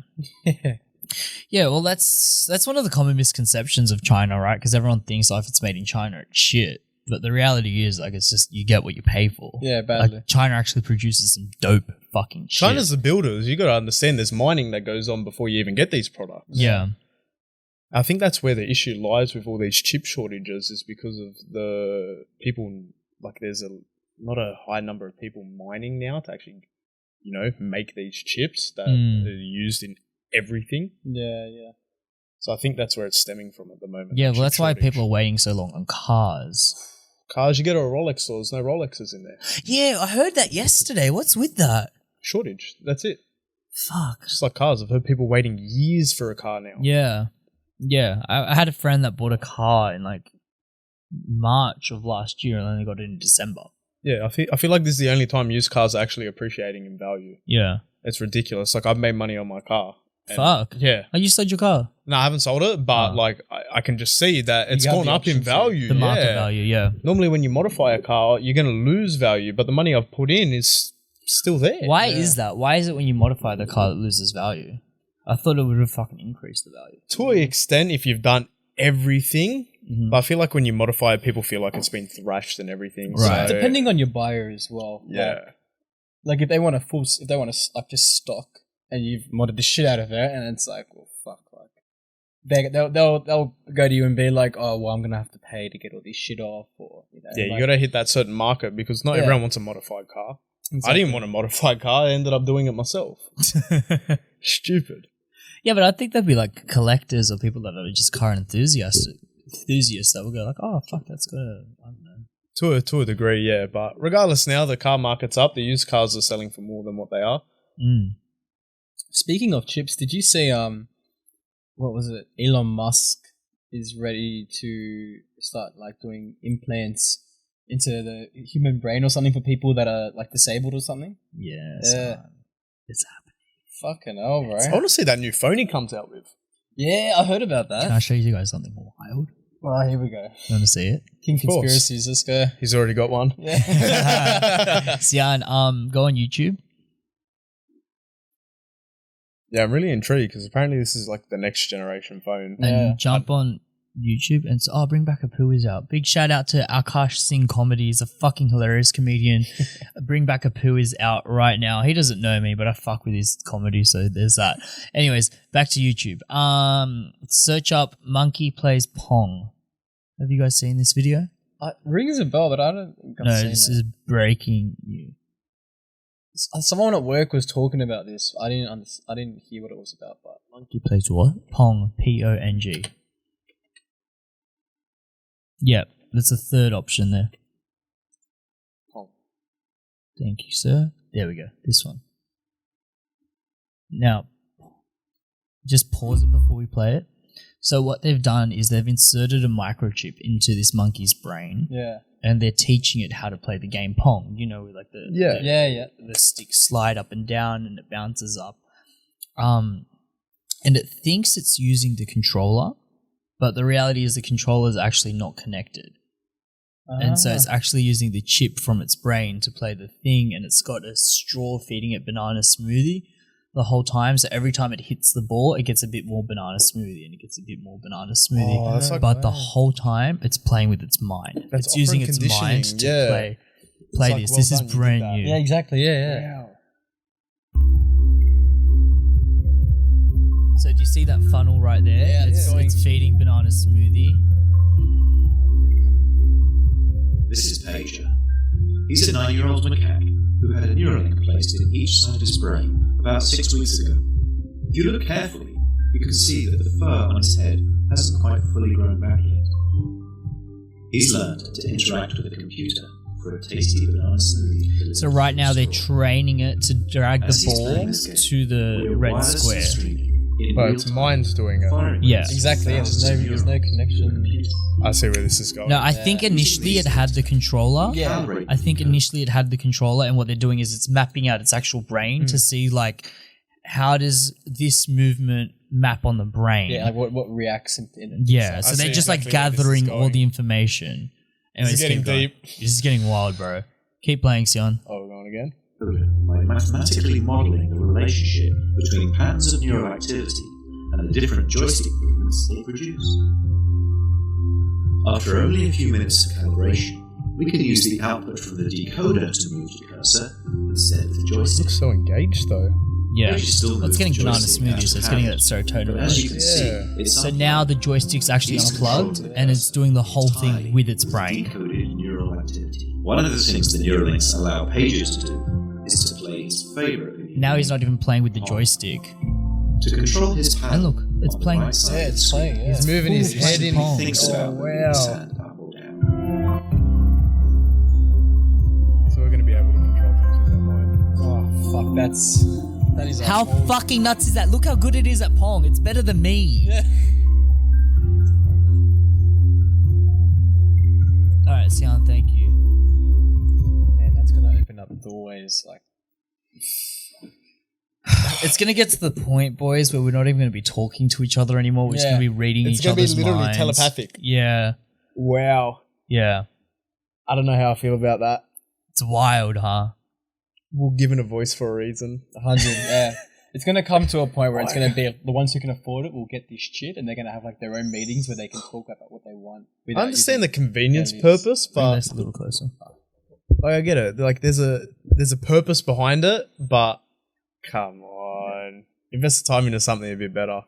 Yeah, well, that's one of the common misconceptions of China, right? Because everyone thinks, if it's made in China, it's shit. But the reality is, like, it's just you get what you pay for. Yeah, badly. Like, China actually produces some dope fucking shit. China's the builders. You got to understand there's mining that goes on before you even get these products. Yeah. I think that's where the issue lies with all these chip shortages, is because of the people, like there's a not a high number of people mining now to actually, make these chips that are used in everything. Yeah, yeah. So I think that's where it's stemming from at the moment. Yeah, the well, chip that's why shortage. people are waiting so long on cars. Cars, you go to a Rolex store, there's no Rolexes in there. Yeah, I heard that yesterday. What's with that? Shortage. That's it. Fuck. Just like cars, I've heard people waiting years for a car now. Yeah. Yeah. I had a friend that bought a car in like March of last year and only got it in December. Yeah, I feel like this is the only time used cars are actually appreciating in value. Yeah. It's ridiculous. Like, I've made money on my car. and- Fuck. Yeah. Oh, you sold your car? No, I haven't sold it, but Oh. like I can just see that it's have gone the up in option to- value. The market yeah. value, yeah. Normally, when you modify a car, you're going to lose value, but the money I've put in is still there. Why is that? Why is it when you modify the car that loses value? I thought it would have fucking increased the value. To an extent, if you've done everything, Mhm. but I feel like when you modify it, people feel like it's been thrashed and everything. Right. So, Depending on your buyer as well. Yeah. Like if they want like just stock and you've modded the shit out of it, and it's like, well, fuck, like they'll go to you and be like, oh, well, I'm gonna have to pay to get all this shit off, or Yeah, you like- got to hit that certain market because not Yeah. everyone wants a modified car. I Exactly. didn't want a modified car. I ended up doing it myself. Stupid. Yeah, but I think that'd be like collectors or people that are just car enthusiasts that will go like, oh, fuck, that's good. I don't know. To a degree, yeah. But regardless, now the car market's up. The used cars are selling for more than what they are. Mm. Speaking of chips, did you see what was it? Elon Musk is ready to start like doing implants into the human brain or something for people that are like disabled or something. Yes, Yeah. it's happening. Fucking hell, bro. I want to see that new phone he comes out with. Yeah, I heard about Can I that. show you guys something wild? Oh, here we go. You want to see it? King Of course. conspiracies. Let's go. He's already got one. Yeah. Sian, go on YouTube. Yeah, I'm really intrigued because apparently this is like the next generation phone. And Yeah. jump on YouTube and say, oh, Bring Back a Poo is out. Big shout out to Akash Singh Comedy. He's a fucking hilarious comedian. Bring Back a Poo is out right now. He doesn't know me, but I fuck with his comedy, so there's that. Anyways, back to YouTube. Search up Monkey Plays Pong. Have you guys seen this video? Rings a bell, but I don't think I've No, seen this it. is breaking news. Someone at work was talking about this. I didn't hear what it was about, but Monkey Plays what? Pong. Pong. Yep, that's the third option there. Pong. Thank you, sir. There we go. This one. Now, just pause it before we play it. So what they've done is they've inserted a microchip into this monkey's brain, yeah. and they're teaching it how to play the game Pong. You know, like the the sticks slide up and down, and it bounces up. And it thinks it's using the controller, but the reality is the controller is actually not connected. And so it's actually using the chip from its brain to play the thing, and it's got a straw feeding it banana smoothie the whole time. So every time it hits the ball, it gets a bit more banana smoothie, and it gets a bit more banana smoothie. Oh, that's like- but the whole time, it's playing with its mind. That's It's using operant its mind conditioning, to yeah. play It's like, this. well This done, is you did brand that. new. Yeah, exactly. Yeah. So do you see that funnel right there? Yeah, It's feeding banana smoothie. This is Pager. He's a 9-year-old macaque who had a neurolink placed in each side of his brain about 6 weeks ago. If you look carefully, you can see that the fur on his head hasn't quite fully grown back yet. He's learned to interact with a computer for a tasty banana smoothie. delivered So right now they're through straw. training it to drag As the he's playing ball this game, to the we're red wirelessly square. streaming in But real its time, mind's doing it. firing Yeah. waves Exactly. Yeah, thousands of there's no neurons connection. to the computer. I see where this is going. No, I think initially it had the controller. Yeah. I think initially it had the controller, and what they're doing is it's mapping out its actual brain to see like how does this movement map on the brain. Yeah, like what reacts in it. Yeah, so I they're see just like exactly where this is gathering all going. the information. Anyways, This is getting keep going. deep. This is getting wild, bro. Keep playing, Sion. Oh, we're going again? By mathematically modelling the relationship between patterns of neural activity and the different joystick movements they produce. After only a few minutes of calibration, we can use the output from the decoder to move the cursor instead of the joystick. Looks so engaged though. Yeah, Actually still it's moves getting the banana joystick smoothie, out so of it's getting that habit. serotonin. But as you rush. can see, Yeah. it's So now the joystick's actually It's unplugged, controlled and it's doing the whole thing entirely with its brain. decoded neural activity. One of the things the Neuralinks allow Pager to do is to play his favourite video. Now he's not even playing with the joystick. To control his paddle. And look, it's on the playing. right side Yeah, of the it's screen. playing. Yeah. He's moving his Full head in. Pong. He thinks about moving his hand up or down. So we're going to be able to control things with our mind. Oh fuck, that is How a whole- fucking nuts is that? Look how good it is at Pong. It's better than me. Yeah. Alright, Sian, thank you. Man, that's gonna open up doorways. Like, It's gonna get to the point, boys, where we're not even gonna be talking to each other anymore. We're just Yeah. gonna be reading It's each gonna be other's literally minds. telepathic. Yeah. Wow. Yeah. I don't know how I feel about that. It's wild, huh? We're given a voice for a reason. 100. Yeah. It's gonna come to a point where it's gonna be the ones who can afford it will get this shit, and they're gonna have like their own meetings where they can talk about what they want. I understand the convenience aliens. purpose, Bring but this a little closer. like, I get it. Like there's a purpose behind it, but come on, invest the time into something a bit better.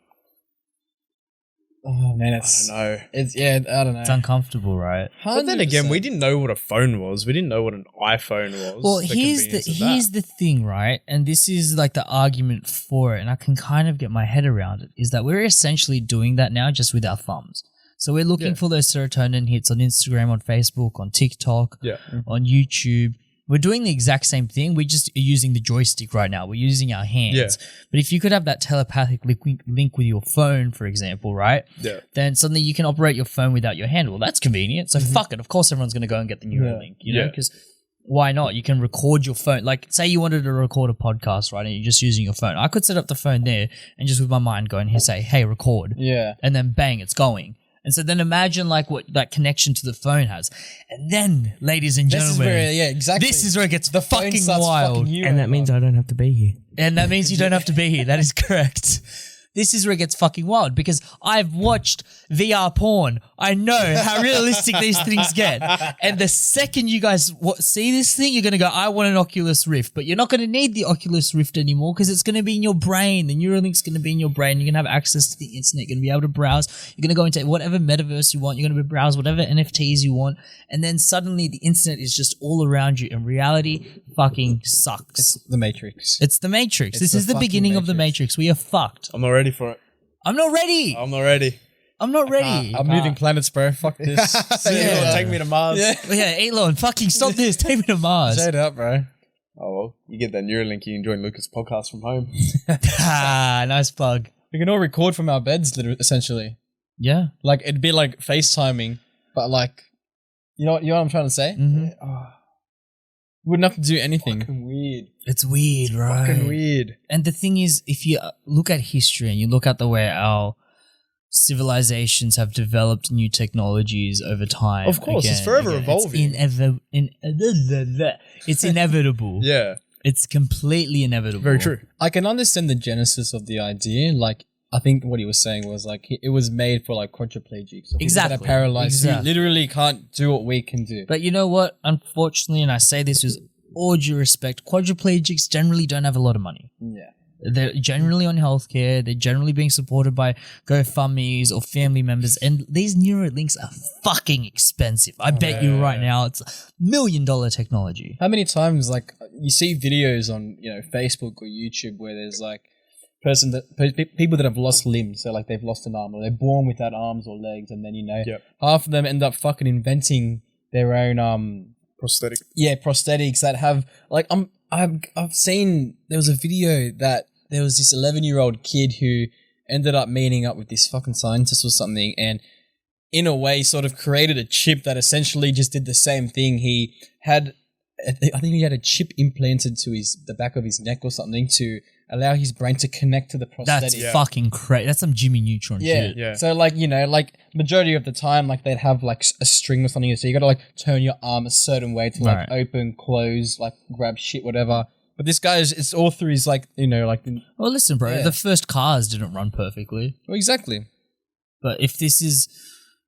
Oh man, I it's don't know. it's yeah. I don't know. It's uncomfortable, right? But then again, we didn't know what a phone was. We didn't know what an iPhone was. Well, the here's convenience of here's that. the thing, right? And this is like the argument for it, and I can kind of get my head around it, is that we're essentially doing that now just with our thumbs. So we're looking for those serotonin hits on Instagram, on Facebook, on TikTok, on YouTube. We're doing the exact same thing. We're just using the joystick right now. We're using our hands. Yeah. But if you could have that telepathic link with your phone, for example, right? Yeah. Then suddenly you can operate your phone without your hand. Well, that's convenient. So fuck it. Of course everyone's going to go and get the Neuralink, you know? Yeah. Because why not? You can record your phone. Like, say you wanted to record a podcast, right? And you're just using your phone. I could set up the phone there and just with my mind go and here say, hey, record. Yeah. And then bang, it's going. And so then imagine like what that connection to the phone has. And then, ladies and This is gentlemen, where exactly. this is where it gets the phone fucking starts wild. fucking you And that over. means I don't have to be here. And that means you don't have to be here. That is correct. This is where it gets fucking wild because I've watched VR porn. I know how realistic these things get. And the second you guys see this thing, you're going to go, I want an Oculus Rift. But you're not going to need the Oculus Rift anymore because it's going to be in your brain. The Neuralink's going to be in your brain. You're going to have access to the internet. You're going to be able to browse. You're going to go into whatever metaverse you want. You're going to browse whatever NFTs you want. And then suddenly the internet is just all around you. And reality fucking sucks. It's the Matrix. It's the Matrix. It's This the is the fucking beginning of the Matrix. We are fucked. I'm not ready for it. I'm not ready. I'm not ready. I'm not ready. I'm moving planets, bro. Fuck this. Yeah. Take me to Mars. Yeah. Yeah, Elon, fucking stop this. Take me to Mars. Straight up, bro. Oh well, you get that Neuralink. You can join Lucas' podcast from home. Ah, nice plug. We can all record from our beds, essentially. Yeah. Like it'd be like FaceTiming, but like, you know what I'm trying to say? Mhm. Wouldn't have to do anything. Fucking weird. It's weird, right? Fucking weird. And the thing is, if you look at history and you look at the way our civilizations have developed new technologies over time. Of course, it's forever evolving. It's inevitable. Yeah. It's completely inevitable. Very true. I can understand the genesis of the idea. Like, I think what he was saying was like it was made for like quadriplegics. So people that are Exactly. paralyzed. Exactly. Who literally can't do what we can do. But you know what? Unfortunately, and I say this with all due respect, quadriplegics generally don't have a lot of money. Yeah. They're generally on healthcare. They're generally being supported by GoFundMes or family members. And these Neuralinks are fucking expensive. I bet you right now it's $1 million technology. How many times like you see videos on Facebook or YouTube where there's like people that have lost limbs, so like they've lost an arm or they're born without arms or legs, and then half of them end up fucking inventing their own Prosthetic. prosthetics that have like I've seen there was a video that there was this 11-year-old kid who ended up meeting up with this fucking scientist or something, and in a way sort of created a chip that essentially just did the same thing. He had, I think he had a chip implanted to the back of his neck or something to allow his brain to connect to the prosthetic. That's fucking crazy. That's some Jimmy Neutron shit. Yeah. So like, like majority of the time, like they'd have like a string or something. So you got to like turn your arm a certain way to like open, close, like grab shit, whatever. But this guy it's all through his like, like. Well, listen, bro. Yeah. The first cars didn't run perfectly. Well, exactly. But if this is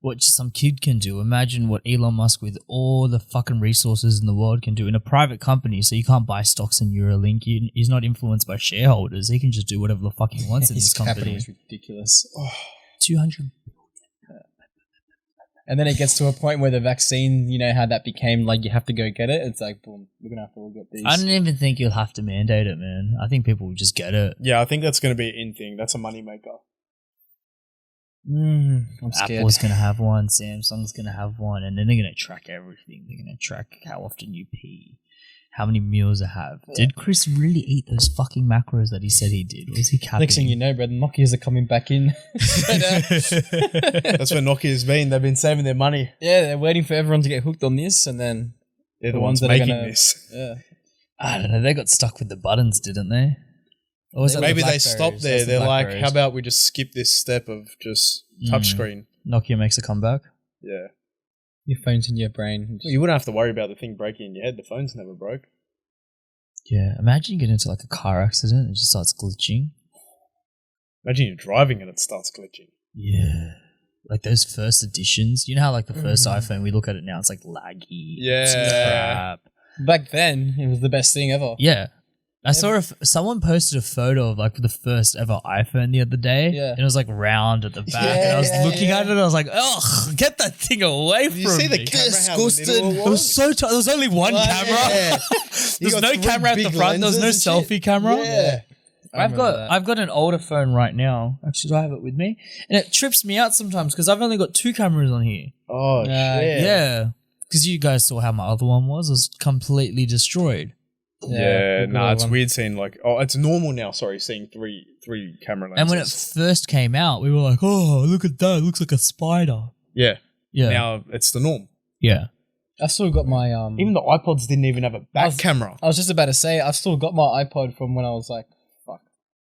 what some kid can do, imagine what Elon Musk with all the fucking resources in the world can do in a private company. So you can't buy stocks in Neuralink. He's not influenced by shareholders. He can just do whatever the fuck he wants in His this capital company. is ridiculous. 200. And then it gets to a point where the vaccine, you know how that became like you have to go get it. It's like, boom, we're gonna have to all get these. I don't even think you'll have to mandate it, man. I think people will just get it. Yeah, I think that's going to be an in thing. That's a moneymaker. I'm scared. Apple's gonna have one, Samsung's gonna have one, and then they're gonna track everything. They're gonna track how often you pee, how many meals you have. Yeah. Did Chris really eat those fucking macros that he said he did? Was he capping? Next thing you know, bro, the Nokias are coming back in. That's where Nokia's been. They've been saving their money. Yeah, they're waiting for everyone to get hooked on this, and then they're the ones that making are gonna, this. Yeah, I don't know. They got stuck with the buttons, didn't they? Or was maybe they stopped there. They're like, how about we just skip this step of just touchscreen? Nokia makes a comeback. Yeah. Your phone's in your brain. Well, you wouldn't have to worry about the thing breaking in your head. The phone's never broke. Yeah. Imagine you get into like a car accident and it just starts glitching. Imagine you're driving and it starts glitching. Yeah. Like those first editions. You know how like the first iPhone, we look at it now, it's like laggy. Yeah. Crap. Back then, it was the best thing ever. Yeah. I saw someone posted a photo of like the first ever iPhone the other day. Yeah. And it was like round at the back. And I was looking at it and I was like, ugh, get that thing away from me. You see the camera, how little it was? It was so tight. There was only one camera. Yeah. There's no camera at the front. There was no selfie camera. Yeah. I've got an older phone right now. Actually, do I have it with me? And it trips me out sometimes because I've only got 2 cameras on here. Oh, shit. Yeah. Because you guys saw how my other one was. It was completely destroyed. Yeah, it's weird seeing like, it's normal now, seeing three camera lenses. And when it first came out, we were like, oh, look at that. It looks like a spider. Yeah. Yeah. Now it's the norm. Yeah. I still got my... Even the iPods didn't even have a back camera. I was just about to say, I've still got my iPod from when I was like,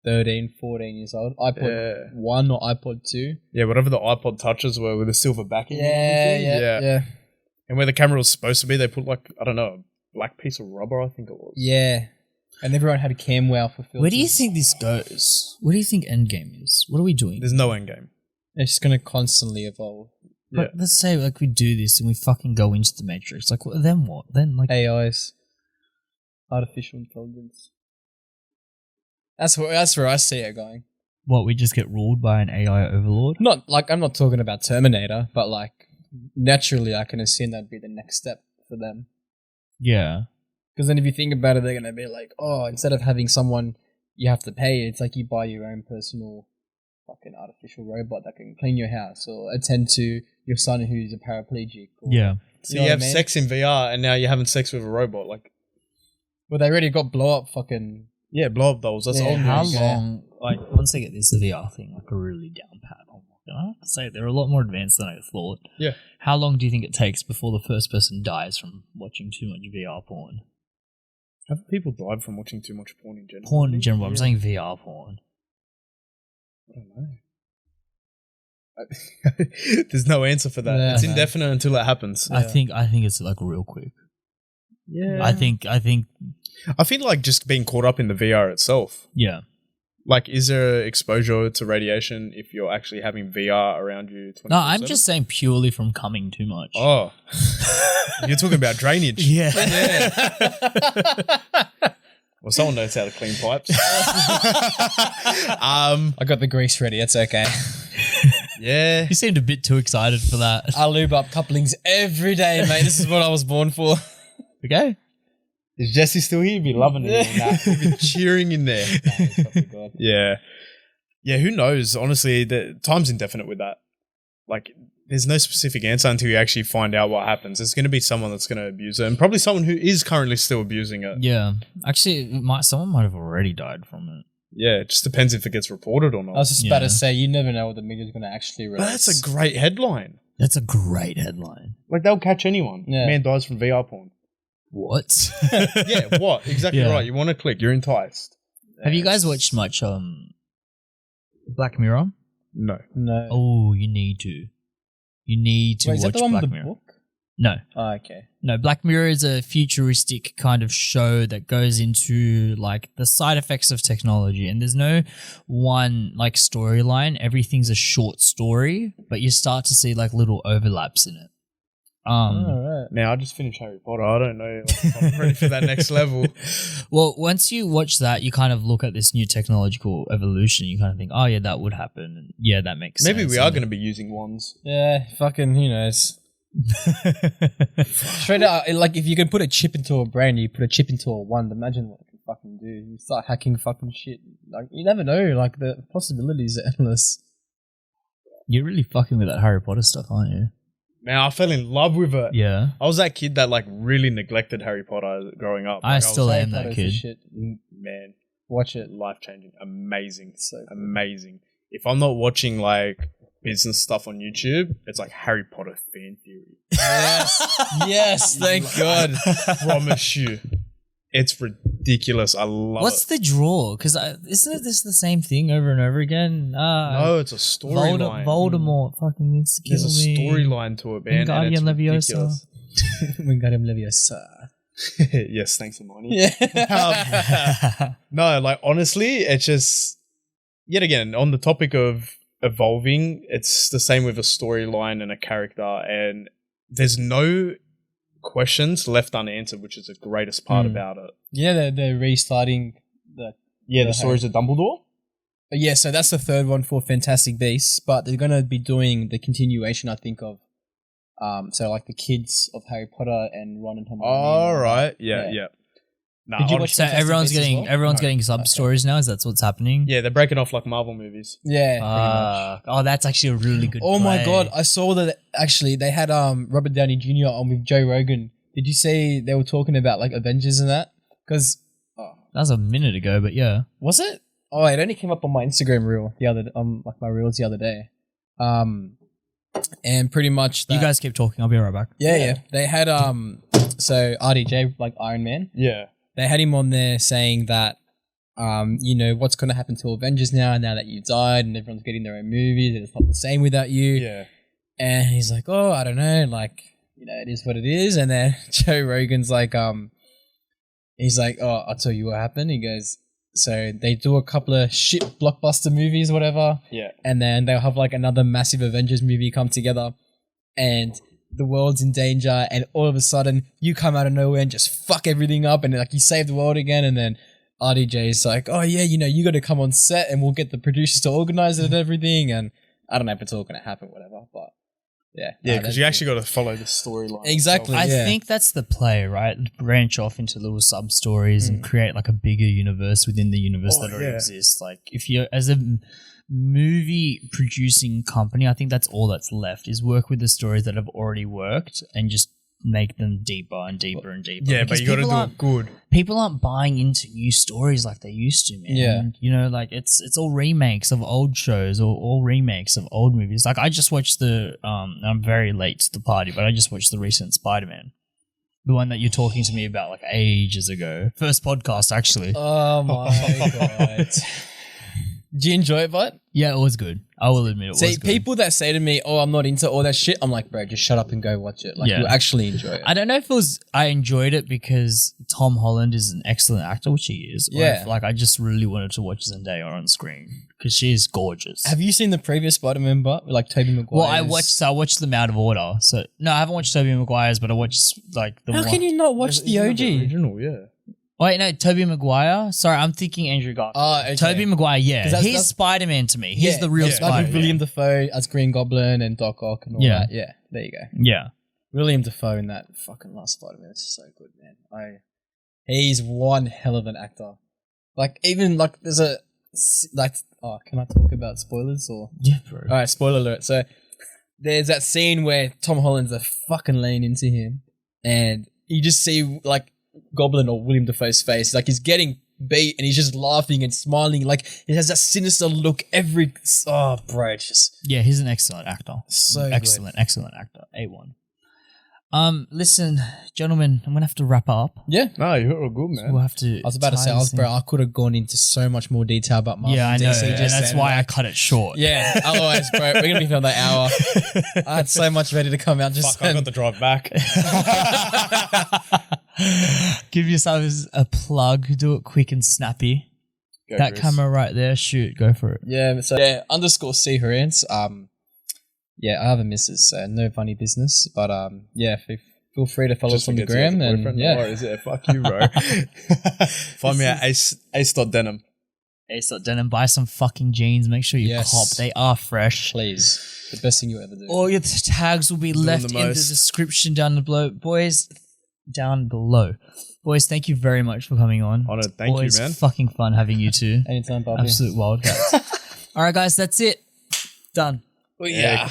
13, 14 years old. iPod 1 or iPod 2. Yeah, whatever the iPod touches were with a silver backing. Yeah. And where the camera was supposed to be, they put like, I don't know, a black piece of rubber, I think it was. Yeah. And everyone had a cam wow for filters. Where do you think this goes? What do you think endgame is? What are we doing? There's no endgame. It's just going to constantly evolve. But let's say like we do this and we fucking go into the Matrix. Like then what? Then like AIs. Artificial intelligence. That's where I see it going. What, we just get ruled by an AI overlord? Not like, I'm not talking about Terminator, but like naturally I can assume that'd be the next step for them. Yeah. Because then if you think about it, they're going to be like, oh, instead of having someone you have to pay, it's like you buy your own personal fucking artificial robot that can clean your house or attend to your son who's a paraplegic. Or, yeah. So you have sex in VR and now you're having sex with a robot. Like, well, they already got blow up fucking... Yeah, blow up dolls. That's all. How long, like, once they get this VR thing, like, a really down pat, I have to say, they're a lot more advanced than I thought. Yeah. How long do you think it takes before the first person dies from watching too much VR porn? Have people died from watching too much porn in general? Porn in general, I'm saying VR porn. I don't know. There's no answer for that. Yeah, it's indefinite until it happens. I think it's like real quick. Yeah. I think I feel like just being caught up in the VR itself. Yeah. Like, is there exposure to radiation if you're actually having VR around you 24/7? No, I'm just saying purely from coming too much. Oh. You're talking about drainage. Yeah. Well, someone knows how to clean pipes. I got the grease ready. It's okay. Yeah. You seemed a bit too excited for that. I lube up couplings every day, mate. This is what I was born for. Okay. Is Jesse still here? You'd be loving it. You'd be cheering in there. Yeah. Yeah, who knows? Honestly, the time's indefinite with that. Like, there's no specific answer until you actually find out what happens. There's going to be someone that's going to abuse it, and probably someone who is currently still abusing it. Yeah. Actually, someone might have already died from it. Yeah, it just depends if it gets reported or not. I was just about to say, you never know what the media's going to actually release. But that's a great headline. That's a great headline. Like, they'll catch anyone. Yeah. Man dies from VR porn. What? Yeah, what? Exactly right. You want to click. You're enticed. Have you guys watched much Black Mirror? No. Oh, you need to. You need to Wait, is watch that the one Black with the Mirror. book? No. Oh, okay. No, Black Mirror is a futuristic kind of show that goes into like the side effects of technology, and there's no one like storyline. Everything's a short story, but you start to see like little overlaps in it. Alright. Now I just finished Harry Potter. I don't know if I'm ready for that next level. Well, once you watch that, you kind of look at this new technological evolution. You kind of think, oh yeah, that would happen. And yeah, that makes sense. Maybe we are going to be using wands. Yeah, fucking, who knows? Straight out, like if you can put a chip into a brain, you put a chip into a wand. Imagine what it can fucking do. You start hacking fucking shit. Like you never know. Like the possibilities are endless. You're really fucking with that Harry Potter stuff, aren't you? Man, I fell in love with it. Yeah. I was that kid that like really neglected Harry Potter growing up. I Like, still was, am that Potter's kid. the shit. man, Watch it. life changing, amazing, So good. amazing. If I'm not watching like business stuff on YouTube, it's like Harry Potter fan theory. Yes, thank God. Promise you, it's ridiculous. I love What's it. the draw? Because isn't this the same thing over and over again? No, it's a storyline. Voldemort fucking needs to kill There's a me. storyline to it, man. And it's Wingardium Leviosa. ridiculous. Wingardium Leviosa. Yes, thanks, Hermione. Yeah. No, like honestly, it's just yet again on the topic of evolving. It's the same with a storyline and a character, and there's no questions left unanswered, which is the greatest part about it. Yeah, they're restarting the. Yeah, the the stories of Dumbledore. Yeah, so that's the third one for Fantastic Beasts, but they're gonna be doing the continuation, I think, of so like the kids of Harry Potter and Ron and Hermione. All right. Yeah. Yeah. Nah, Did you honestly- watch So Fantastic everyone's Beasts as getting well? everyone's No. getting sub stories now. Is that what's happening? Yeah, they're breaking off like Marvel movies. Yeah. Oh, that's actually a really good. Oh my play. God! I saw that actually they had Robert Downey Jr. on with Joe Rogan. Did you see they were talking about like Avengers and that? Because That was a minute ago, but yeah. was it? Oh, it only came up on my Instagram reel like my reels the other day. And pretty much You guys keep talking. I'll be right back. yeah. They had so RDJ like Iron Man. Yeah. They had him on there saying that you know what's going to happen to Avengers now that you've died and everyone's getting their own movies and it's not the same without you. Yeah. And he's like, oh, I don't know, like, you know, it is what it is. And then Joe Rogan's like, he's like, oh, I'll tell you what happened. He goes, so they do a couple of shit blockbuster movies, whatever. Yeah. And then they'll have like another massive Avengers movie come together and the world's in danger. And all of a sudden you come out of nowhere and just fuck everything up. And like you save the world again. And then RDJ is like, oh yeah, you know, you got to come on set and we'll get the producers to organize it and everything. And I don't know if it's all going to happen, whatever, but yeah. Yeah, No, because that's you it. actually got to follow the storyline. Exactly. I Yeah. think that's the play, right? Branch off into little sub stories and create like a bigger universe within the universe that already exists. Like if you're as a movie producing company, I think that's all that's left is work with the stories that have already worked and just make them deeper and deeper and deeper. Yeah, Because but you got to people do aren't- it good. People aren't buying into new stories like they used to, man. Yeah. You know, like it's all remakes of old shows or all remakes of old movies. Like I just watched I'm very late to the party, but I just watched the recent Spider-Man. The one that you're talking to me about like ages ago. First podcast, actually. Oh my God. Do you enjoy it, bud? Yeah, it was good. I will admit it See, was good. people that say to me, oh, I'm not into all that shit, I'm like, bro, just shut up and go watch it. Like, Yeah. you actually enjoy it. I don't know if I enjoyed it because Tom Holland is an excellent actor, which he is. Or Yeah. if, like I just really wanted to watch Zendaya on screen because she is gorgeous. Have you seen the previous Spider-Man, but like Tobey Maguire? Well, I watched them out of order. So no, I haven't watched Tobey Maguire's, but I watched like the How one. can you not watch the OG? Original, yeah. Wait, no, Tobey Maguire. Sorry, I'm thinking Andrew Garfield. Oh, okay. Tobey Maguire, yeah, 'Cause he's that's- Spider-Man to me. He's the real Like Spider-Man. with William Dafoe as Green Goblin and Doc Ock and all Yeah. that. Yeah, there you go. Yeah, William Dafoe in that fucking last Spider-Man is so good, man. He's one hell of an actor. Like, even like there's a like. Oh, can I talk about spoilers or? yeah, bro. All right, spoiler alert. So there's that scene where Tom Holland's a fucking laying into him, and you just see like Goblin or William Dafoe's face, like he's getting beat, and he's just laughing and smiling, like he has that sinister look every. Oh, bro, it's just Yeah, he's an excellent actor. so Excellent actor. A1. Listen, gentlemen, I'm gonna have to wrap up. good. Yeah. No, you're all good, man. We'll have to. I was about to say, I could have gone into so much more detail about Marvel. Yeah, I and know, DC and just that's then, why I like- cut it short. Yeah, otherwise, bro, we're gonna be for another hour. I had so much ready to come out. Just Fuck, I got to drive back. Give yourselves a plug. Do it quick and snappy. Go, That Chris. camera right there. Shoot, go for it. yeah. So yeah, _C Herranz. Yeah, I have a missus, so no funny business. But yeah, feel free to follow us on the gram. And yeah, or is it? Fuck you, bro. Find me at ace.denim. Ace.denim. Buy some fucking jeans. Make sure you cop. They are fresh. Please. The best thing you ever do. All your tags will be left in the description down below. Boys, down below. Boys, thank you very much for coming on. Honored. Thank you, man. Fucking fun having you two. Anytime, Bobby. Absolute wildcats. All right, guys, that's it. Done. Yeah.